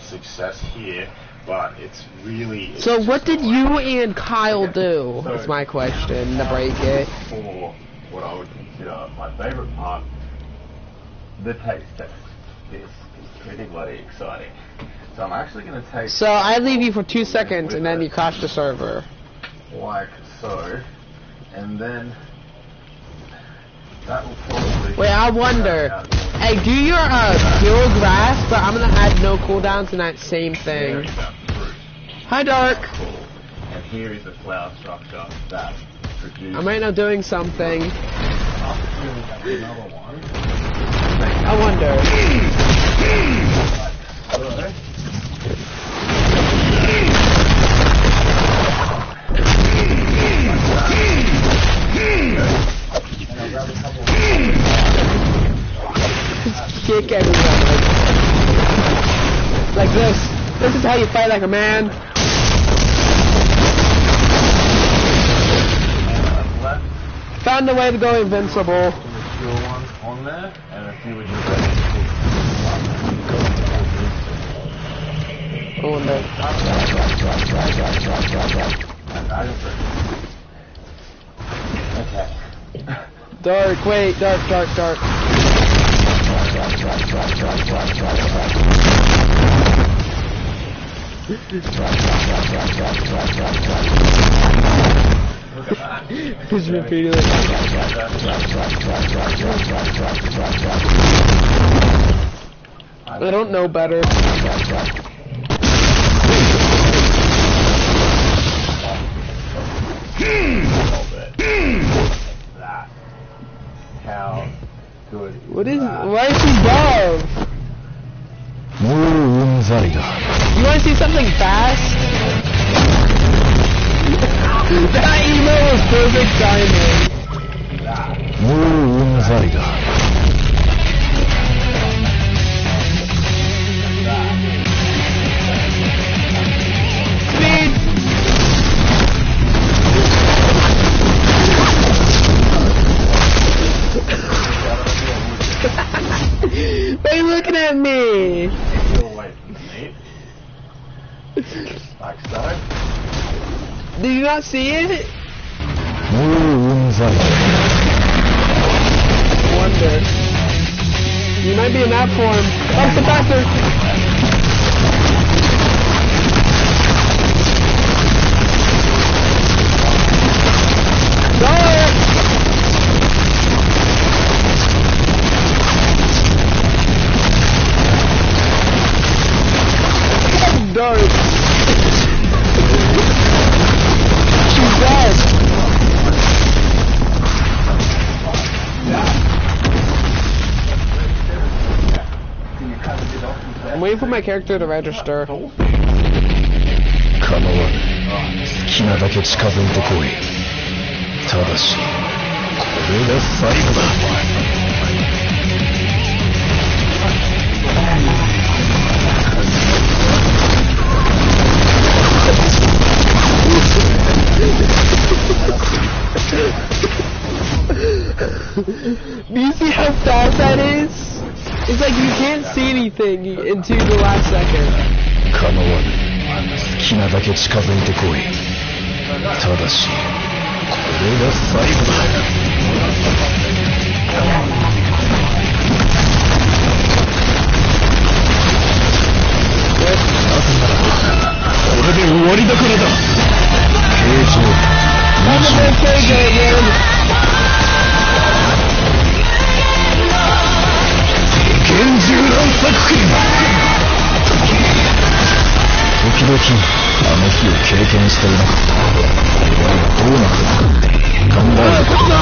Speaker 2: success here, but it's really...
Speaker 1: So
Speaker 2: it's
Speaker 1: what
Speaker 2: just
Speaker 1: did
Speaker 2: not
Speaker 1: you and Kyle do?
Speaker 2: So,
Speaker 1: Is my question to break it.
Speaker 2: For what I would consider my favourite part, the taste test. This is pretty bloody exciting. So I'm actually going to take...
Speaker 1: So I leave you for 2 seconds and then you crash the server.
Speaker 2: Like so, and then that will probably...
Speaker 1: Wait, I wonder. Hey, do your pure grass, but I'm gonna add no cooldowns in that same thing. Hi, Dark.
Speaker 2: And here is the flower structure that produced...
Speaker 1: I'm right now doing something.
Speaker 2: After doing another one...
Speaker 1: I wonder. Kick everyone like this. This is how you fight like a man. Found a way to go invincible.
Speaker 2: Mature ones on there, and a few of you
Speaker 1: I wonder.
Speaker 2: Okay.
Speaker 1: Dark, wait, dark. Just repeating it. I don't know better.
Speaker 2: That. How good is
Speaker 1: What is?
Speaker 2: that?
Speaker 1: Why is he above?
Speaker 4: もううんざりだ。
Speaker 1: You want to see something fast? That emo was perfect timing.
Speaker 4: もううんざりだ。
Speaker 1: Speed. Why are you looking at me?
Speaker 2: Get away from me. Like so.
Speaker 1: Did you not see it?
Speaker 4: もううんざりだ。
Speaker 1: I wonder. You might be in that form. Oh, the doctor! Dark! put my character to register.
Speaker 4: 構わぬ。好きなだけ近づいてこい。ただし、これが最後だ。
Speaker 1: Do you see how fast that is? It's like you can't see anything into the last second.
Speaker 4: 構わぬ。好きなだけ近づいてこい。ただし、これが最後だ。これで終わりだからだ。形状。厳重乱作品。時々あの日を経験していなかった。お前はどうなるか考えることだ。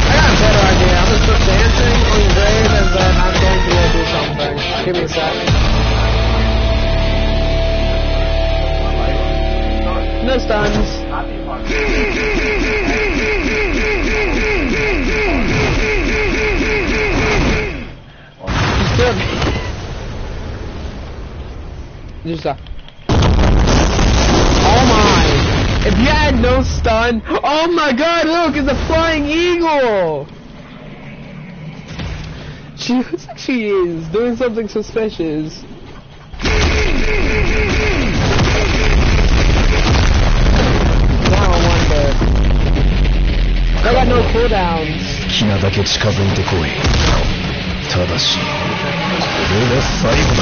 Speaker 1: I got a better idea. I'm gonna start dancing on your grave and then I'm going to do something. Give me a sec. No stuns. Good. Just oh my! If you had no stun, oh my god! Look, it's a flying eagle. She looks like she is doing something suspicious. Now I wonder. I got no cooldowns.
Speaker 4: 好きなだけ近づいてこい。ただし、これが最後だ。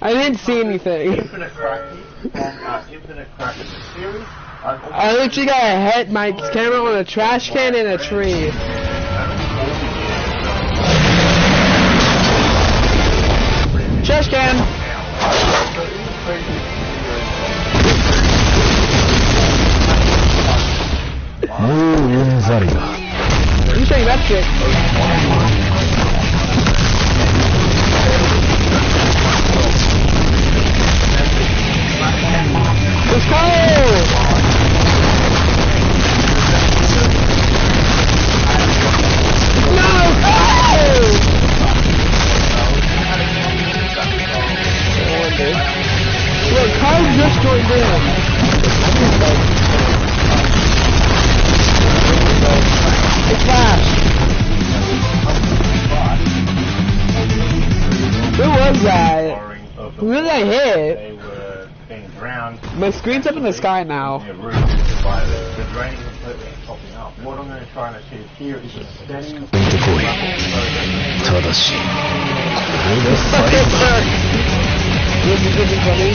Speaker 1: I didn't see anything. I literally got hit my camera on a trash can and a tree. Trash can!
Speaker 4: Let me
Speaker 1: show you that trick. Let's go! No! Look, Kyle just joined in. It's fast. Who was that? Who did I hit? My screen's up in the sky now.
Speaker 2: The draining completely popping up. What I'm going to try and achieve here is a steady...
Speaker 1: This is really funny.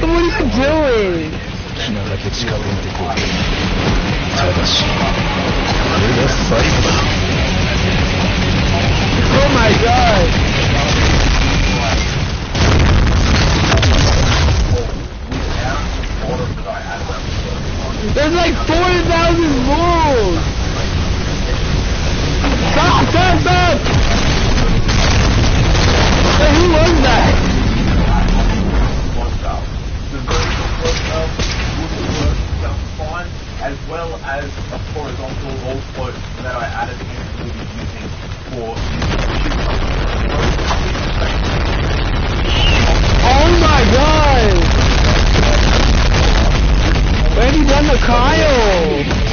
Speaker 1: What are you doing? Oh my god! There's like 40,000 moves! Stop! Stop! Stop! Hey, who was that?
Speaker 2: As well as a horizontal wall float that I added in will be using for...
Speaker 1: Oh my god! Where have you done the Kyle?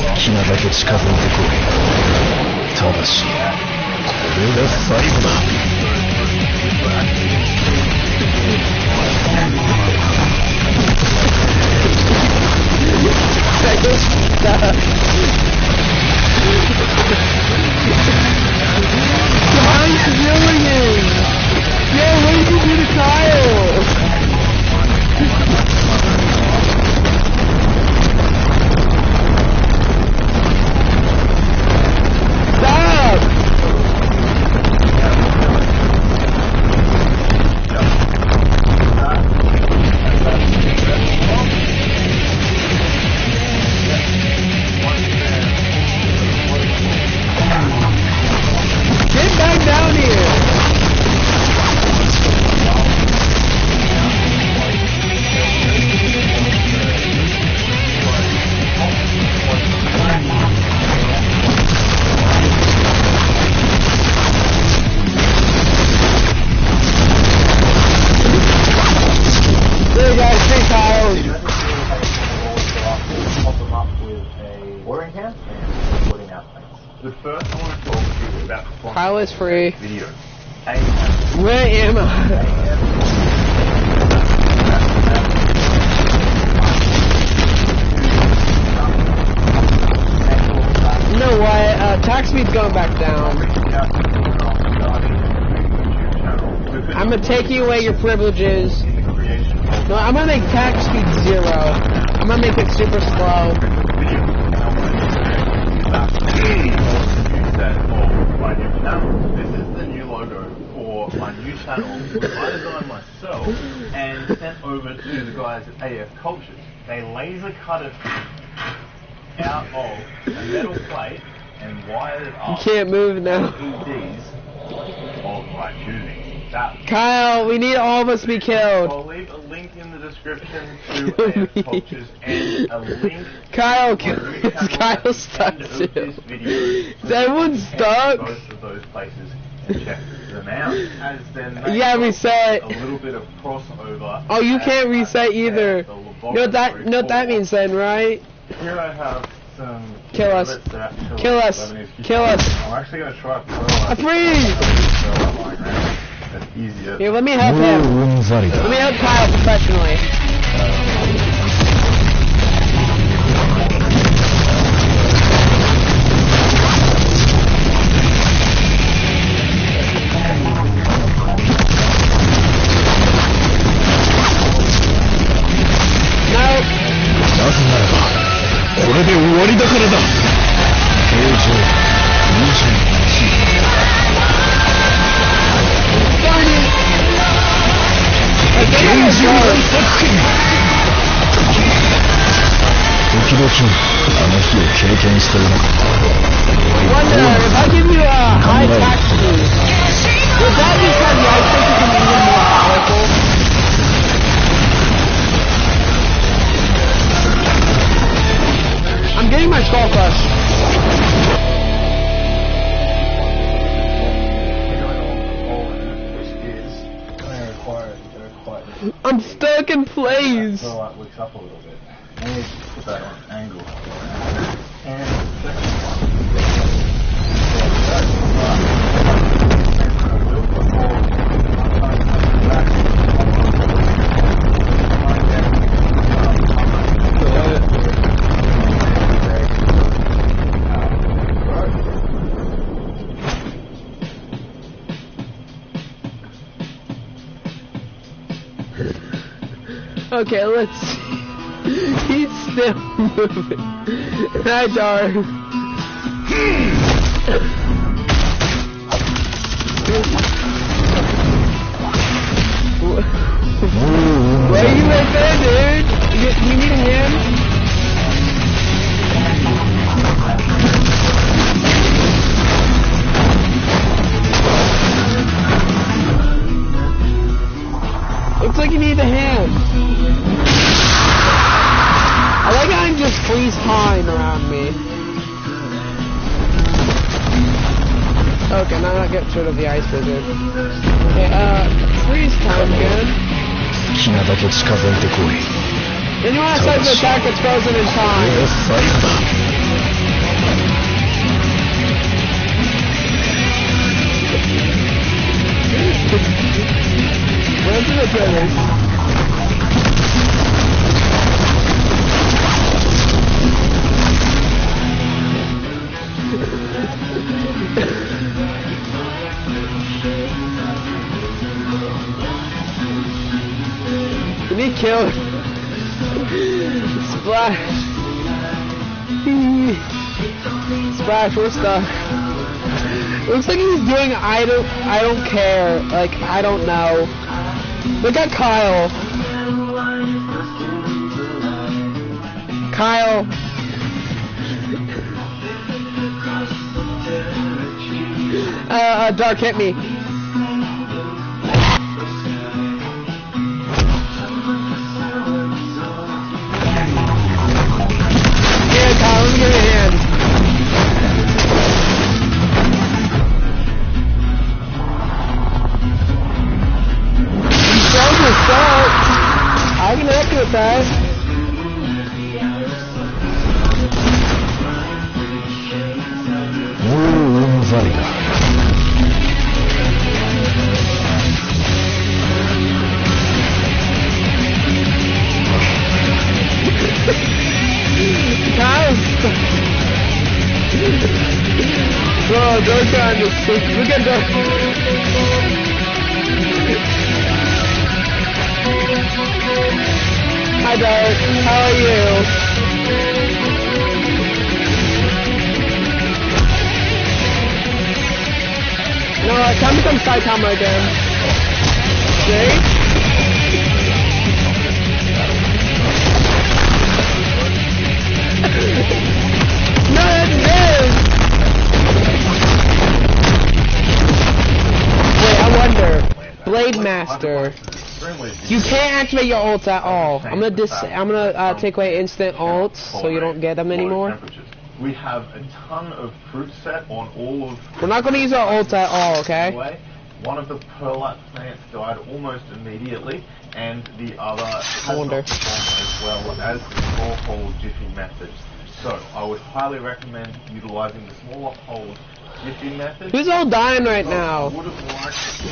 Speaker 1: is free.
Speaker 2: Video.
Speaker 1: Where am I? You know what? Attack speed's going back down. I'm gonna take you away your privileges. No, I'm gonna make attack speed 0. I'm gonna make it super slow.
Speaker 2: This is the new logo for my new channel. I designed myself and sent over to the guys at AF Cultures. They laser cut it out of a metal plate and wired it
Speaker 1: You
Speaker 2: up.
Speaker 1: can't move now.
Speaker 2: LEDs of my choosing. That
Speaker 1: Kyle, we need all of us to be killed.
Speaker 2: I'll leave a link in the description to AF Cultures and a link.
Speaker 1: Kyle,
Speaker 2: Is
Speaker 1: Kyle stuck too. Is everyone stuck?
Speaker 2: Both of those places and check them out. As then they
Speaker 1: Yeah, reset.
Speaker 2: a little bit of crossover.
Speaker 1: Oh, you can't reset either. Know what that means then, right?
Speaker 2: Here I have some.
Speaker 1: Kill us. Kill us. Kill us.
Speaker 2: I'm actually gonna try to
Speaker 1: I'm free!
Speaker 2: That's easier.
Speaker 1: Here, let me help him. Let me help Kyle professionally. Wonder if I give you a high attack speed, would that become the ice cream become even more powerful? I'm getting my skull crushed. I'm stuck in place.
Speaker 2: So it looks up a little bit. And you put that on angle. And the second
Speaker 1: Okay, let's see. He's still moving. Hi, darn. Why are you right there, dude? You need a hand? Looks like you need a hand. I like how I'm just freeze pawing around me. Okay, now I get rid of the ice wizard. Okay, freeze time again. Anyone outside the attack gets frozen in time. Run to the pillars. We need killed. Splash. Splash, we're stuck. Looks like he's doing I don't care. Like, I don't know. Look at Kyle. Kyle. Dark hit me. Here, Kyle, let me give you a hand. I can help you with that. We're good, go. Hi, Doug. How are you? No, time to become Saitama again. See? No, that's this! Wait, I wonder. Blade Master. You can't activate your ults at all. I'm gonna take away instant ults so you don't get them anymore.
Speaker 2: We have a ton of fruit set on all of...
Speaker 1: We're not gonna use our ults at all, okay?
Speaker 2: One of the perlite plants died almost immediately, and the other has not performed as well as the small hole jiffy method. So, I would highly recommend utilizing the smaller hole jiffy method.
Speaker 1: Who's all dying right now?
Speaker 2: I would have liked to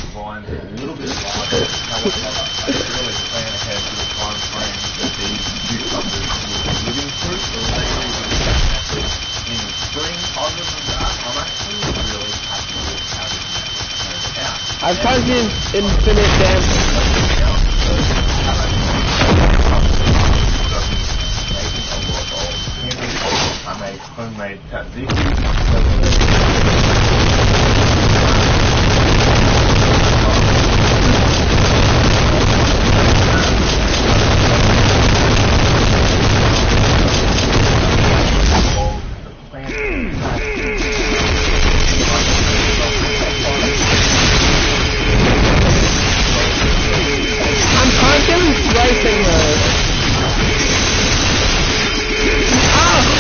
Speaker 2: design a little bit larger, however, I really plan ahead to the time frame that these cucumbers will be living through, so they will be in the spring. Other than that, I'm actually really happy with how this turned out.
Speaker 1: I've tried infinite damage.
Speaker 2: I made homemade tzatziki.
Speaker 1: I'm constantly slicing her.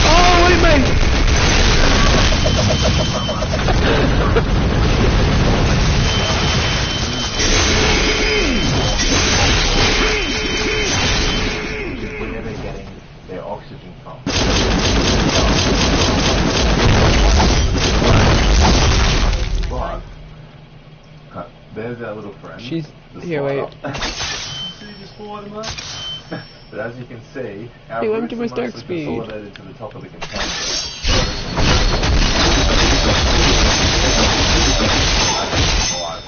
Speaker 1: Oh, wait a minute.
Speaker 2: Where they're getting their oxygen from. But there's our little friend.
Speaker 1: She's
Speaker 2: the
Speaker 1: here. Wait.
Speaker 2: But as you can see, our
Speaker 1: Hey,
Speaker 2: roots
Speaker 1: welcome to
Speaker 2: are
Speaker 1: my start
Speaker 2: mostly
Speaker 1: speed.
Speaker 2: consolidated to the top of the container.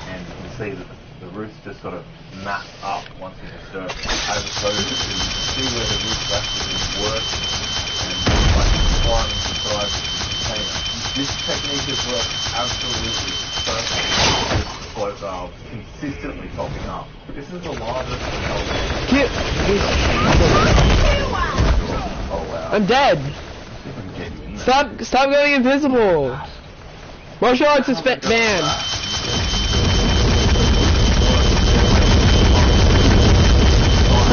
Speaker 2: And you can see that the roots just sort of map up once you disturb them, as opposed to you can see where the roots actually work and like flying inside the container. This technique has worked absolutely perfect. Float valve consistently popping up. This is the largest
Speaker 1: Get.
Speaker 2: Oh wow.
Speaker 1: I'm dead. Stop going invisible. Martial arts is banned.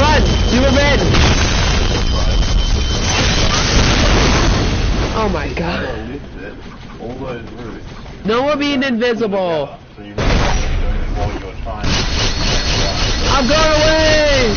Speaker 1: Run! You were banned. Oh my god.
Speaker 2: All those roots.
Speaker 1: No more being invisible.
Speaker 2: So you know what you're doing while you're trying to...
Speaker 1: I'm going away!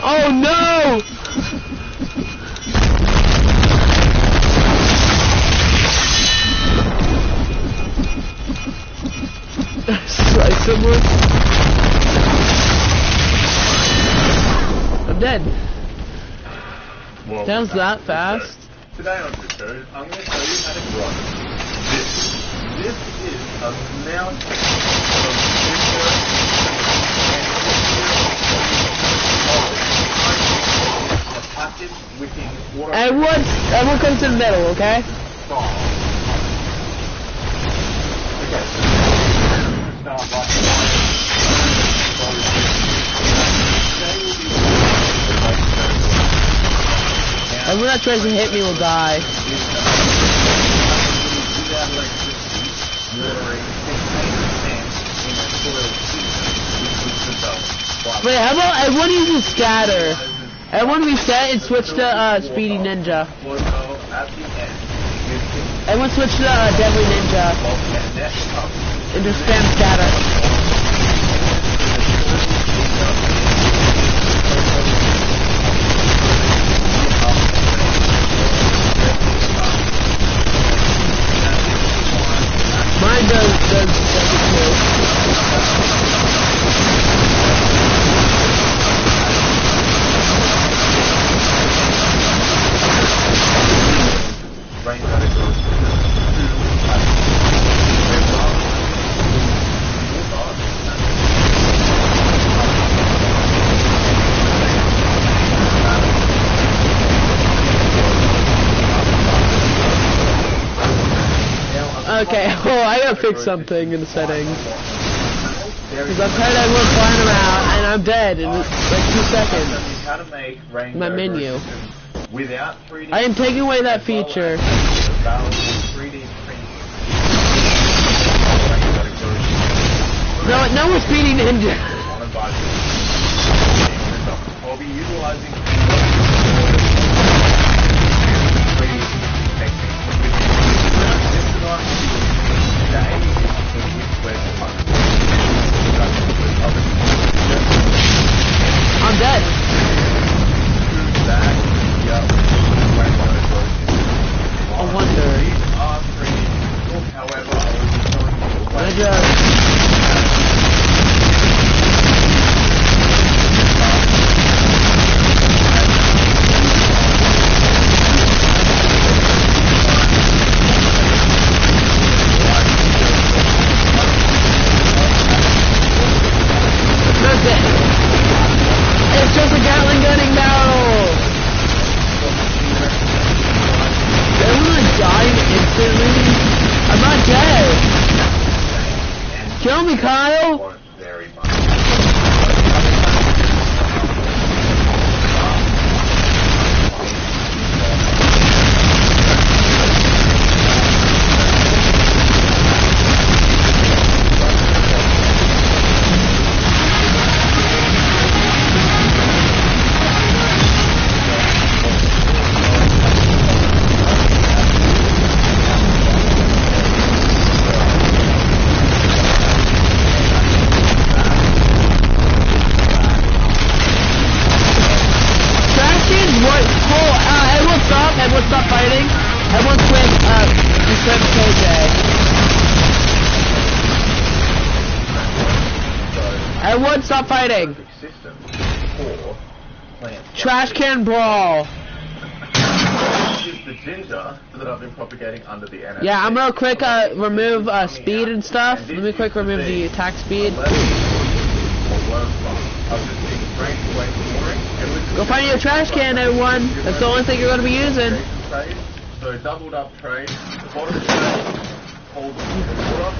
Speaker 1: Oh no! Slice him with. I'm dead.
Speaker 2: Well,
Speaker 1: That was that fast.
Speaker 2: Today on the show, I'm going to show you how to grow this. This is a mount of passive within auto.
Speaker 1: Everyone comes to the middle, okay?
Speaker 2: Style. Okay. Start like
Speaker 1: Everyone that tries to hit me will die. Wait, how about everyone uses scatter? Everyone reset and switch to Speedy Ninja. Everyone switch to Deadly Ninja. And just spam scatter. Mine does it too. Okay, oh, I gotta fix something in the settings. Because I've heard everyone flying around and I'm dead in like 2 seconds. My menu. I am taking away that feature. No one's beating Ninja.
Speaker 2: I'll be utilizing
Speaker 1: I'm dead. I wonder. It's just a Gatling gunning battle! Everyone dying instantly? I'm not dead! Kill me, Kyle! Everyone stop fighting. Everyone quit, reset KJ. Everyone stop fighting. Trash can brawl.
Speaker 2: The ginger that I've been propagating under the NFA.
Speaker 1: Yeah, I'm gonna quick remove speed and stuff. Let me quick remove the attack speed. Go find your trash can, everyone. That's the only thing you're gonna be using.
Speaker 2: So doubled up trade. The bottom trade holds the water.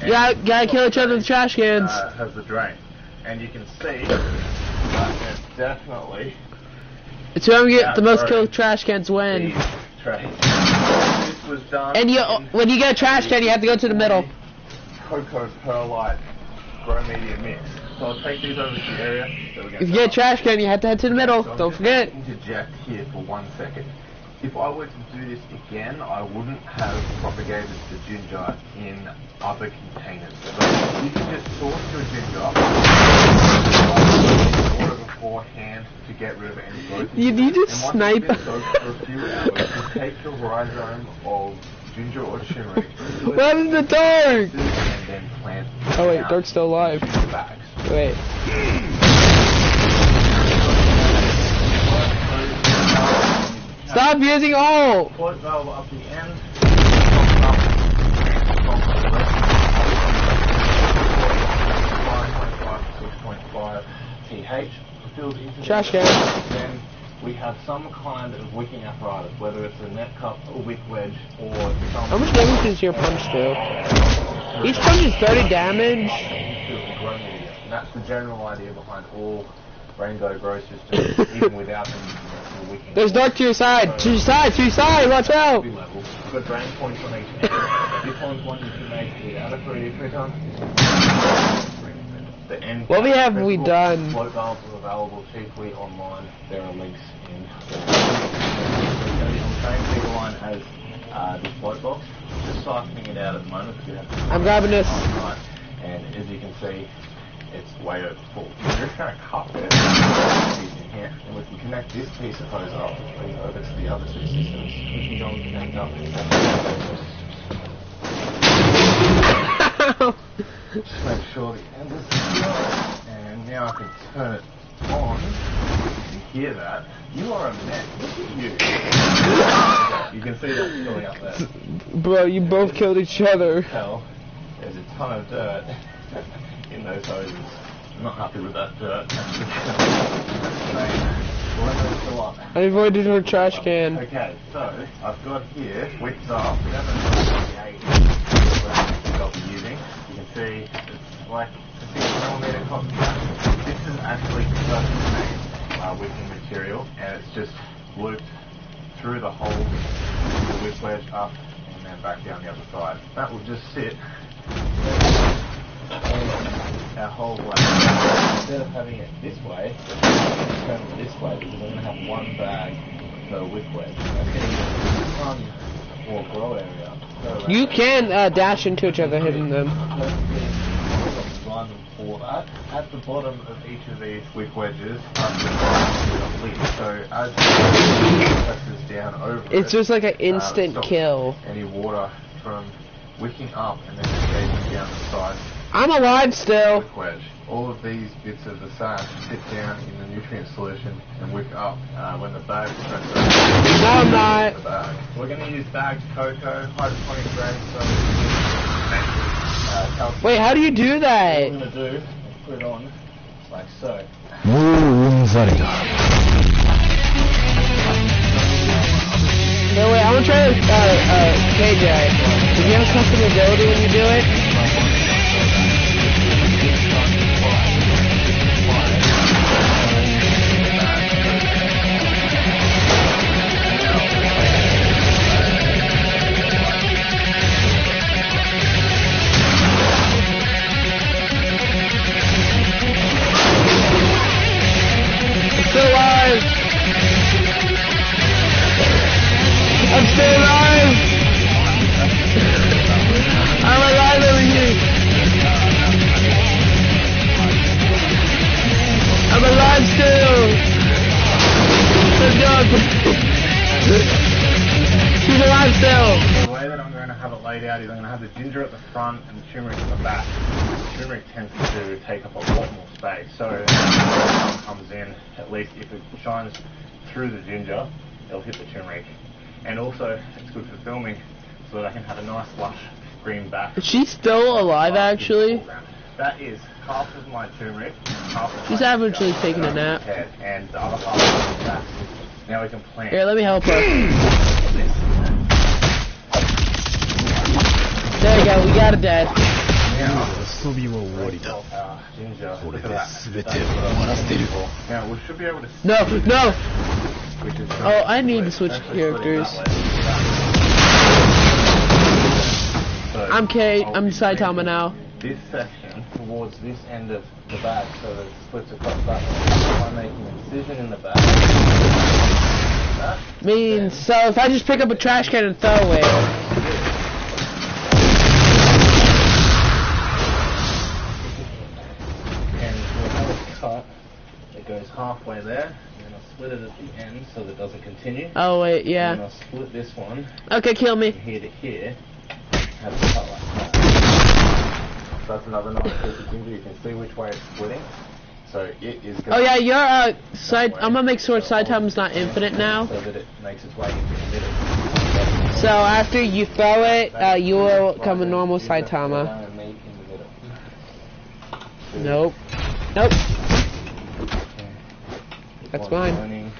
Speaker 1: Yeah, gotta kill each other with trash cans.
Speaker 2: Has the drain, and you can see that it's definitely.
Speaker 1: It's whoever get the most killed trash cans win.
Speaker 2: This was done.
Speaker 1: And when you get a trash can, you have to go to the middle.
Speaker 2: Cocoa perlite grow media mix. So I'll take these over to the area.
Speaker 1: If you get a trash can, you have to head to the middle.
Speaker 2: So
Speaker 1: don't forget.
Speaker 2: Interject here for 1 second. If I were to do this again, I wouldn't have propagated the ginger in other containers. So you can just source your ginger order beforehand to get rid of any growth.
Speaker 1: You need to snipe.
Speaker 2: And once it's been soaked for a few hours, you take your rhizome of ginger or turmeric.
Speaker 1: What happened to Dark?
Speaker 2: And then plant.
Speaker 1: Oh wait, Dark's still alive.
Speaker 2: Bags.
Speaker 1: Wait. Stop using all!
Speaker 2: Float valve up the end. 6.5 pH.
Speaker 1: Trash can.
Speaker 2: Then we have some kind of wicking apparatus, whether it's a net cup, a wick wedge, or some...
Speaker 1: How much damage does your punch do? Each punch is 30 damage.
Speaker 2: And that's the general idea behind all rainbow grow systems, even without the wicking.
Speaker 1: There's dark to your side. To your side, watch out!
Speaker 2: We've got drain points on each end. This one's one you can make without a 3D printer. The end
Speaker 1: What have we done?
Speaker 2: Float valves are available cheaply online. There are links in the same figure line as the float box. Just siphoning it out at the moment because we have to.
Speaker 1: I'm grabbing this.
Speaker 2: And as you can see, it's way over full. We're just going to cut this piece in here, and we can connect this piece of hose up over to the other two systems. We can go and connect up and just make sure the end is secure. And now I can turn it on. You hear that? You are a mess. Look at you. You can see that filling up there.
Speaker 1: Bro, you both killed each other.
Speaker 2: Hell, there's a ton of dirt in those hoses. I'm not happy with that dirt.
Speaker 1: I avoided her trash can.
Speaker 2: Okay, so I've got here widths up 7.8 I'll be using. You can see it's like a 6mm cotton cap. This is actually custom-made wicking material, and it's just looped through the hole, the wick wedge up, and then back down the other side. That will just sit our whole way. Instead of having it this way, turn it this way because I'm going to have one bag per wick wedge. That's going to give us a ton more grow area. So
Speaker 1: You can dash into each other hitting them.
Speaker 2: Run for that. At the bottom of each of these wick wedges are the lid. So as it presses down over
Speaker 1: It's just like an instant
Speaker 2: stops
Speaker 1: kill.
Speaker 2: any water from wicking up and then escaping down the side.
Speaker 1: I'm alive still.
Speaker 2: Wick wedge. All of these bits of the sash sit down in the nutrient solution and wick up when the bag is pressed over.
Speaker 1: No, I'm not.
Speaker 2: The bag. We're going to use bagged cocoa, hydroponic grade, so calcium.
Speaker 1: Wait, how do you do
Speaker 2: What
Speaker 1: that?
Speaker 2: I'm going to do is put it on like so.
Speaker 4: もううんざりだ。
Speaker 1: No, wait, I want to try KJ. Do you have custom ability when you do it? Still alive! I'm still alive! I'm alive over here! I'm alive still! Let's go! She's alive still!
Speaker 2: The way that I'm going to have it laid out is I'm going to have the ginger at the front and the turmeric at the back. The turmeric tends to take up a lot more space, so when the sun comes in, at least if it shines through the ginger, it'll hit the turmeric. And also, it's good for filming, so that I can have a nice lush green back.
Speaker 1: Is she still alive actually?
Speaker 2: That is half of my turmeric, half of
Speaker 1: She's
Speaker 2: my
Speaker 1: averagely
Speaker 2: ginger,
Speaker 1: taking a nap.
Speaker 2: and the other half of that. Now we can plant.
Speaker 1: Here, let me help her. There you go, we got it dead.
Speaker 4: 遊びは終わりだ。
Speaker 2: Ginger.
Speaker 4: これで全て終わらせる。
Speaker 2: Now we should be able to.
Speaker 1: No, no!
Speaker 2: Which is
Speaker 1: Oh, I need to switch characters. I'm Kate, I'm Saitama now.
Speaker 2: This section towards this end of the bag, so that it splits across that way. By making an incision in the bag.
Speaker 1: Means, so if I just pick up a trash can and throw it.
Speaker 2: And we'll have a cut that goes halfway there, and then I'll split it at the end so that it doesn't continue.
Speaker 1: Oh wait,
Speaker 2: And
Speaker 1: yeah.
Speaker 2: then I'll split this one
Speaker 1: Okay, kill me.
Speaker 2: from here to here, have it cut like that. So that's another nice piece of ginger. You can see which way it's splitting. So it is going
Speaker 1: Oh yeah, your side. I'm gonna make sure side time's not infinite now.
Speaker 2: so that it makes its way into the middle.
Speaker 1: So after you throw it, you will come a normal Saitama. Nope. Nope. That's fine.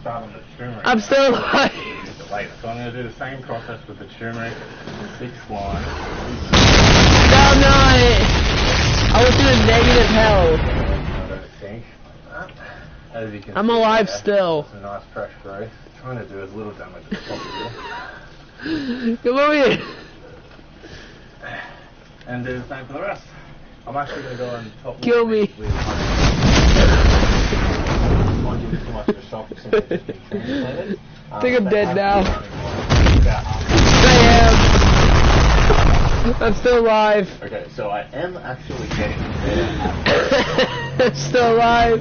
Speaker 2: start on the turmeric.
Speaker 1: I'm still alive.
Speaker 2: Later. So I'm going to do the same process with the turmeric, the 6th line.
Speaker 1: No, I was in a negative hell.
Speaker 2: I don't think. As you can
Speaker 1: I'm
Speaker 2: see
Speaker 1: alive
Speaker 2: there,
Speaker 1: still.
Speaker 2: It's a nice fresh growth. Trying to do as little damage as possible.
Speaker 1: Come over here.
Speaker 2: And do the same for the rest. I'm actually going to go and top
Speaker 1: Kill me.
Speaker 2: Might give you too much of a shock since it's been translated.
Speaker 1: I think I'm dead now.
Speaker 2: About
Speaker 1: I am. I'm still alive.
Speaker 2: Okay, so I am actually getting better
Speaker 1: I'm still alive.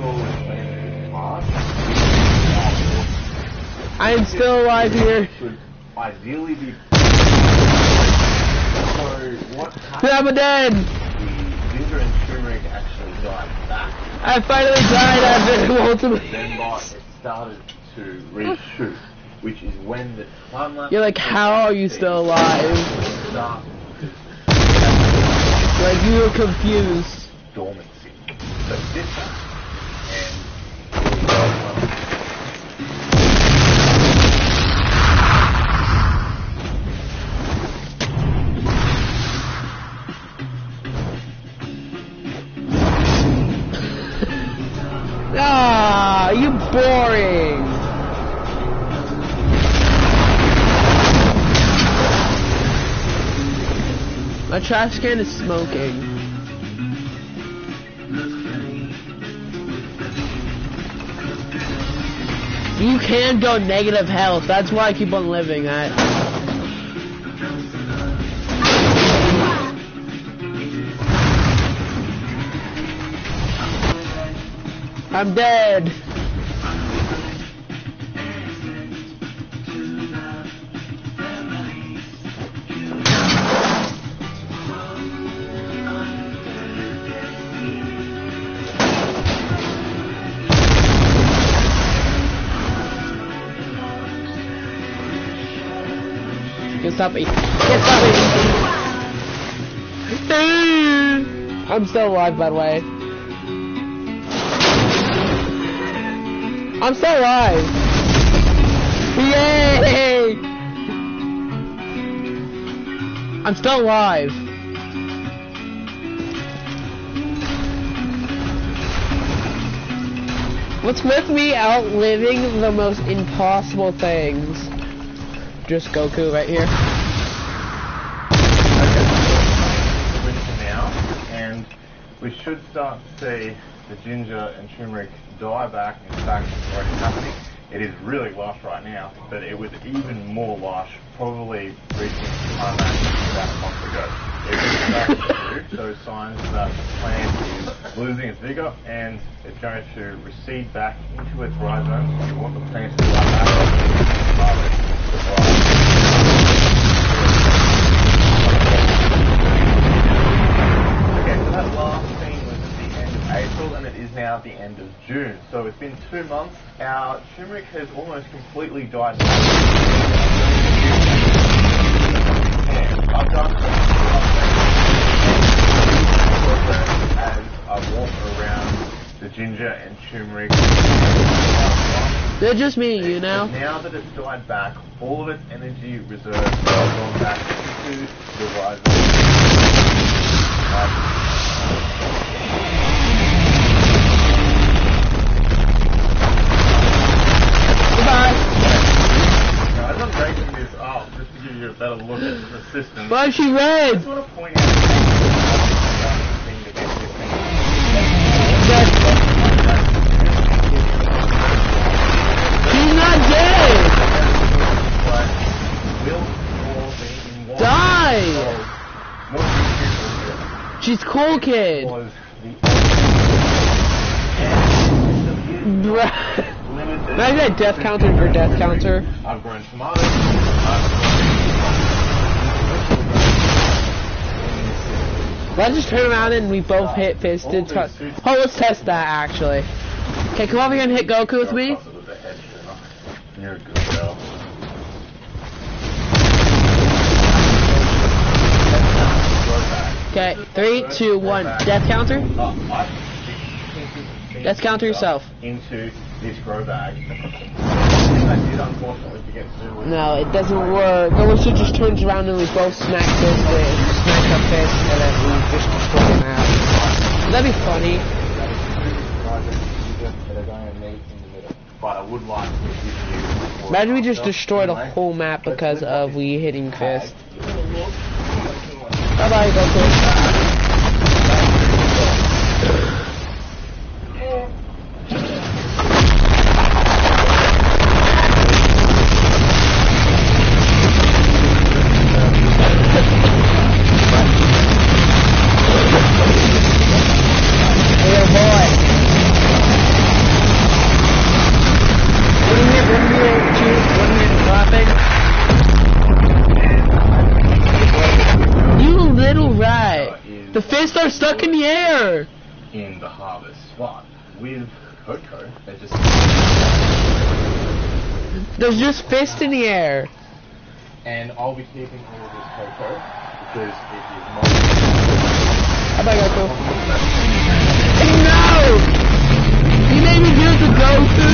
Speaker 1: I am still alive here.
Speaker 2: Should ideally be. So what happened?
Speaker 1: I'm dead.
Speaker 2: The ginger and turmeric actually died back.
Speaker 1: I finally died after multiple.
Speaker 2: Then it started to reshoot, which is when the time lapse.
Speaker 1: You're like, how are you still alive?
Speaker 2: Start
Speaker 1: Like you were confused.
Speaker 2: dormancy. So this and
Speaker 1: Ah, you boring. My trash can is smoking. You can go negative health. That's why I keep on living. I'm dead. Can't stop me. Can't stop me. I'm still alive, by the way. I'm still alive! Yay! I'm still alive. What's with me outliving the most impossible things? Just Goku right here.
Speaker 2: Okay, now, and we should start to see the ginger and turmeric die back. In fact, it's already happening. It is really lush right now, but it was even more lush, probably reaching climax about a month ago. It was starting to show signs that the plant is losing its vigor and it's going to recede back into its rhizomes. You want the plant to lie back Okay, so that last scene was at the end of April and it is now at the end of June. So it's been 2 months. Our turmeric has almost completely died back. And I've done as I walk around the ginger and turmeric.
Speaker 1: They're just me and you now.
Speaker 2: Now that it's died back, all of its energy reserves are gone back into the rhizome.
Speaker 1: Goodbye.
Speaker 2: Now, as I'm breaking this up, just to give you a better look at the system,
Speaker 1: Why is she
Speaker 2: I
Speaker 1: red?
Speaker 2: just want to point out
Speaker 1: She's not dead! Die! She's cool, kid. Imagine that death counter for death counter.
Speaker 2: I've grown tomatoes.
Speaker 1: Let's just turn around and we both hit fisted. Oh, let's test that actually. Okay, come over here and hit Goku with me.
Speaker 2: You're a good girl.
Speaker 1: Okay, 3, 2, 1. Death counter. Death counter yourself.
Speaker 2: Into this grow bag. I did unfortunately forget to do was...
Speaker 1: No, it doesn't work. Alicia just turns around and we both smack this way, smack our fist, and then we just destroy the map. That'd be funny.
Speaker 2: But I would like to give you...
Speaker 1: Imagine we just destroyed a whole map because of we hitting fist. Bye bye, Goku. The fists are stuck in the air!
Speaker 2: In the harvest, but with Coco, they're just...
Speaker 1: There's just fists in the air.
Speaker 2: And I'll be keeping all of this Coco, because it is not...
Speaker 1: How about Goku? No! You made me give the Goku!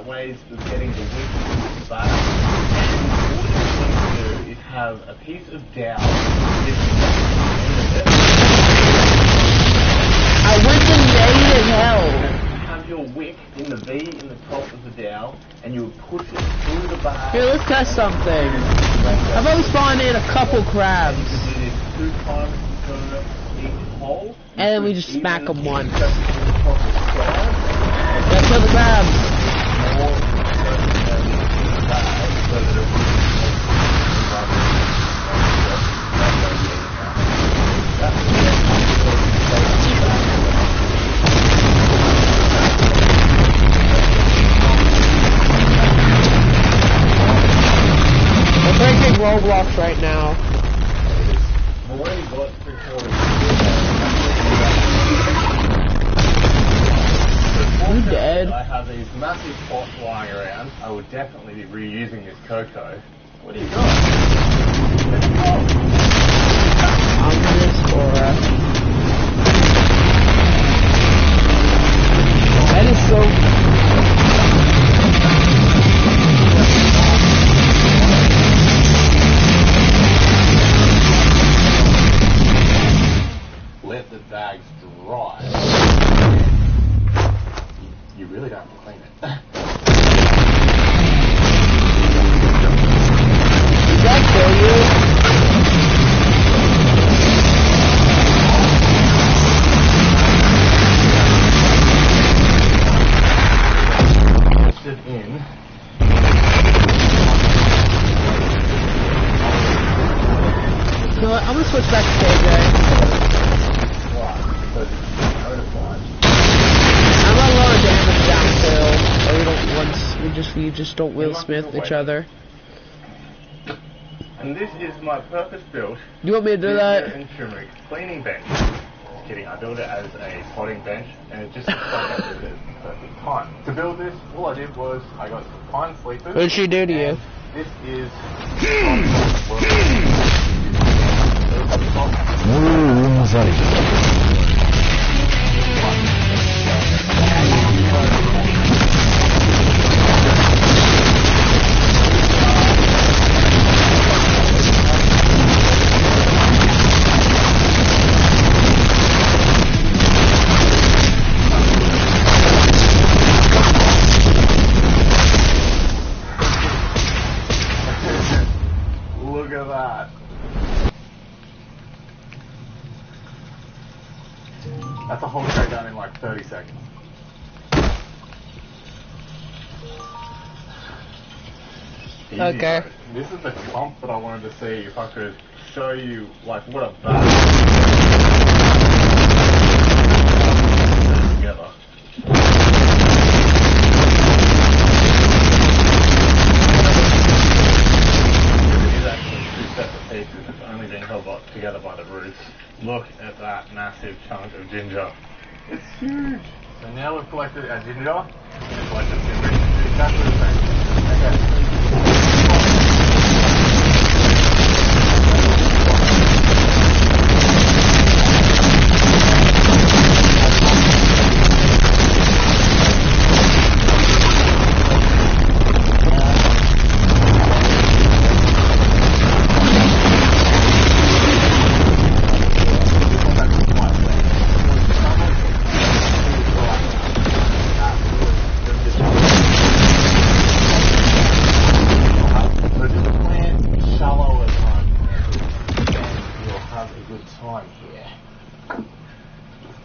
Speaker 2: Ways of getting the wick back, and what you're going to do is have a piece of dowel with the end of it.
Speaker 1: I went to late as hell.
Speaker 2: Have your wick in the V in the top of the dowel, and you would push it through the bag.
Speaker 1: Here, let's test something. I've only spawned in a couple crabs.
Speaker 2: You do this 2 times per each hole,
Speaker 1: and then we just smack them once.
Speaker 2: Let's
Speaker 1: put the crabs. We're breaking Roblox right now. You dead?
Speaker 2: I have these massive pots lying around. I would definitely be reusing this Coco. What do you got? Let's go.
Speaker 1: I'm this Aura. That is so...
Speaker 2: Let the bags dry. You really don't have to clean it.
Speaker 1: Did that kill you?
Speaker 2: Push it in.
Speaker 1: You know what? I'm gonna switch back to KJ.
Speaker 2: Why? Because it's notified.
Speaker 1: I'm gonna lower damage downhill, or we just don't Will Smith each other.
Speaker 2: And this is my purpose-built.
Speaker 1: You want me to do that?
Speaker 2: And turmeric cleaning bench. Just kidding. I built it as a potting bench, and it just looks like I did it at the perfect time. To build this, all I did was I got some pine sleepers.
Speaker 1: What did she do to you?
Speaker 2: This is. Look at that. That's a whole tray done in like 30 seconds. Easy,
Speaker 1: Okay.
Speaker 2: bro. This is the clump that I wanted to see if I could show you like what a bad together. It is actually 2 separate pieces. It's only being held together by the roots. Look massive chunk of ginger. It's huge. So now we've collected our ginger, and collected some ingredients. Exactly the same. Okay.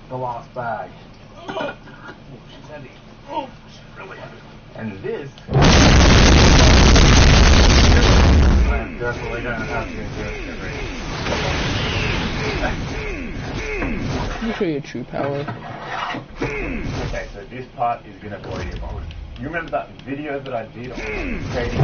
Speaker 2: The last bag. Oh, she's heavy. Oh, she's really heavy. And this. I'm definitely going to have to get ready.
Speaker 1: Let me show you true power.
Speaker 2: Okay, so this part is going to blow your mind. You remember that video that I did on creating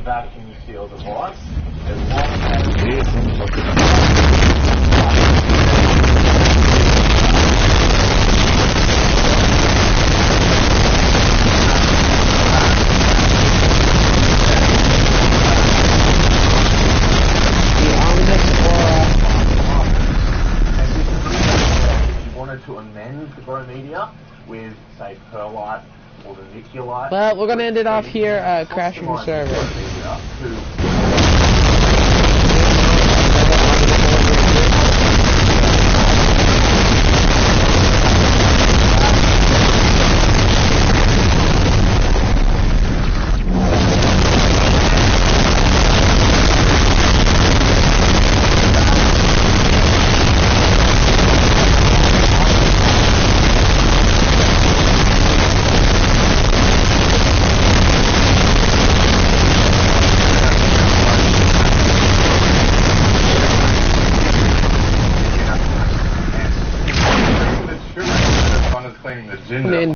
Speaker 2: vacuum seal device as long as this if you wanted to amend the grow media with, say, perlite or the vermiculite.
Speaker 1: But we're gonna end it off here, crashing the server.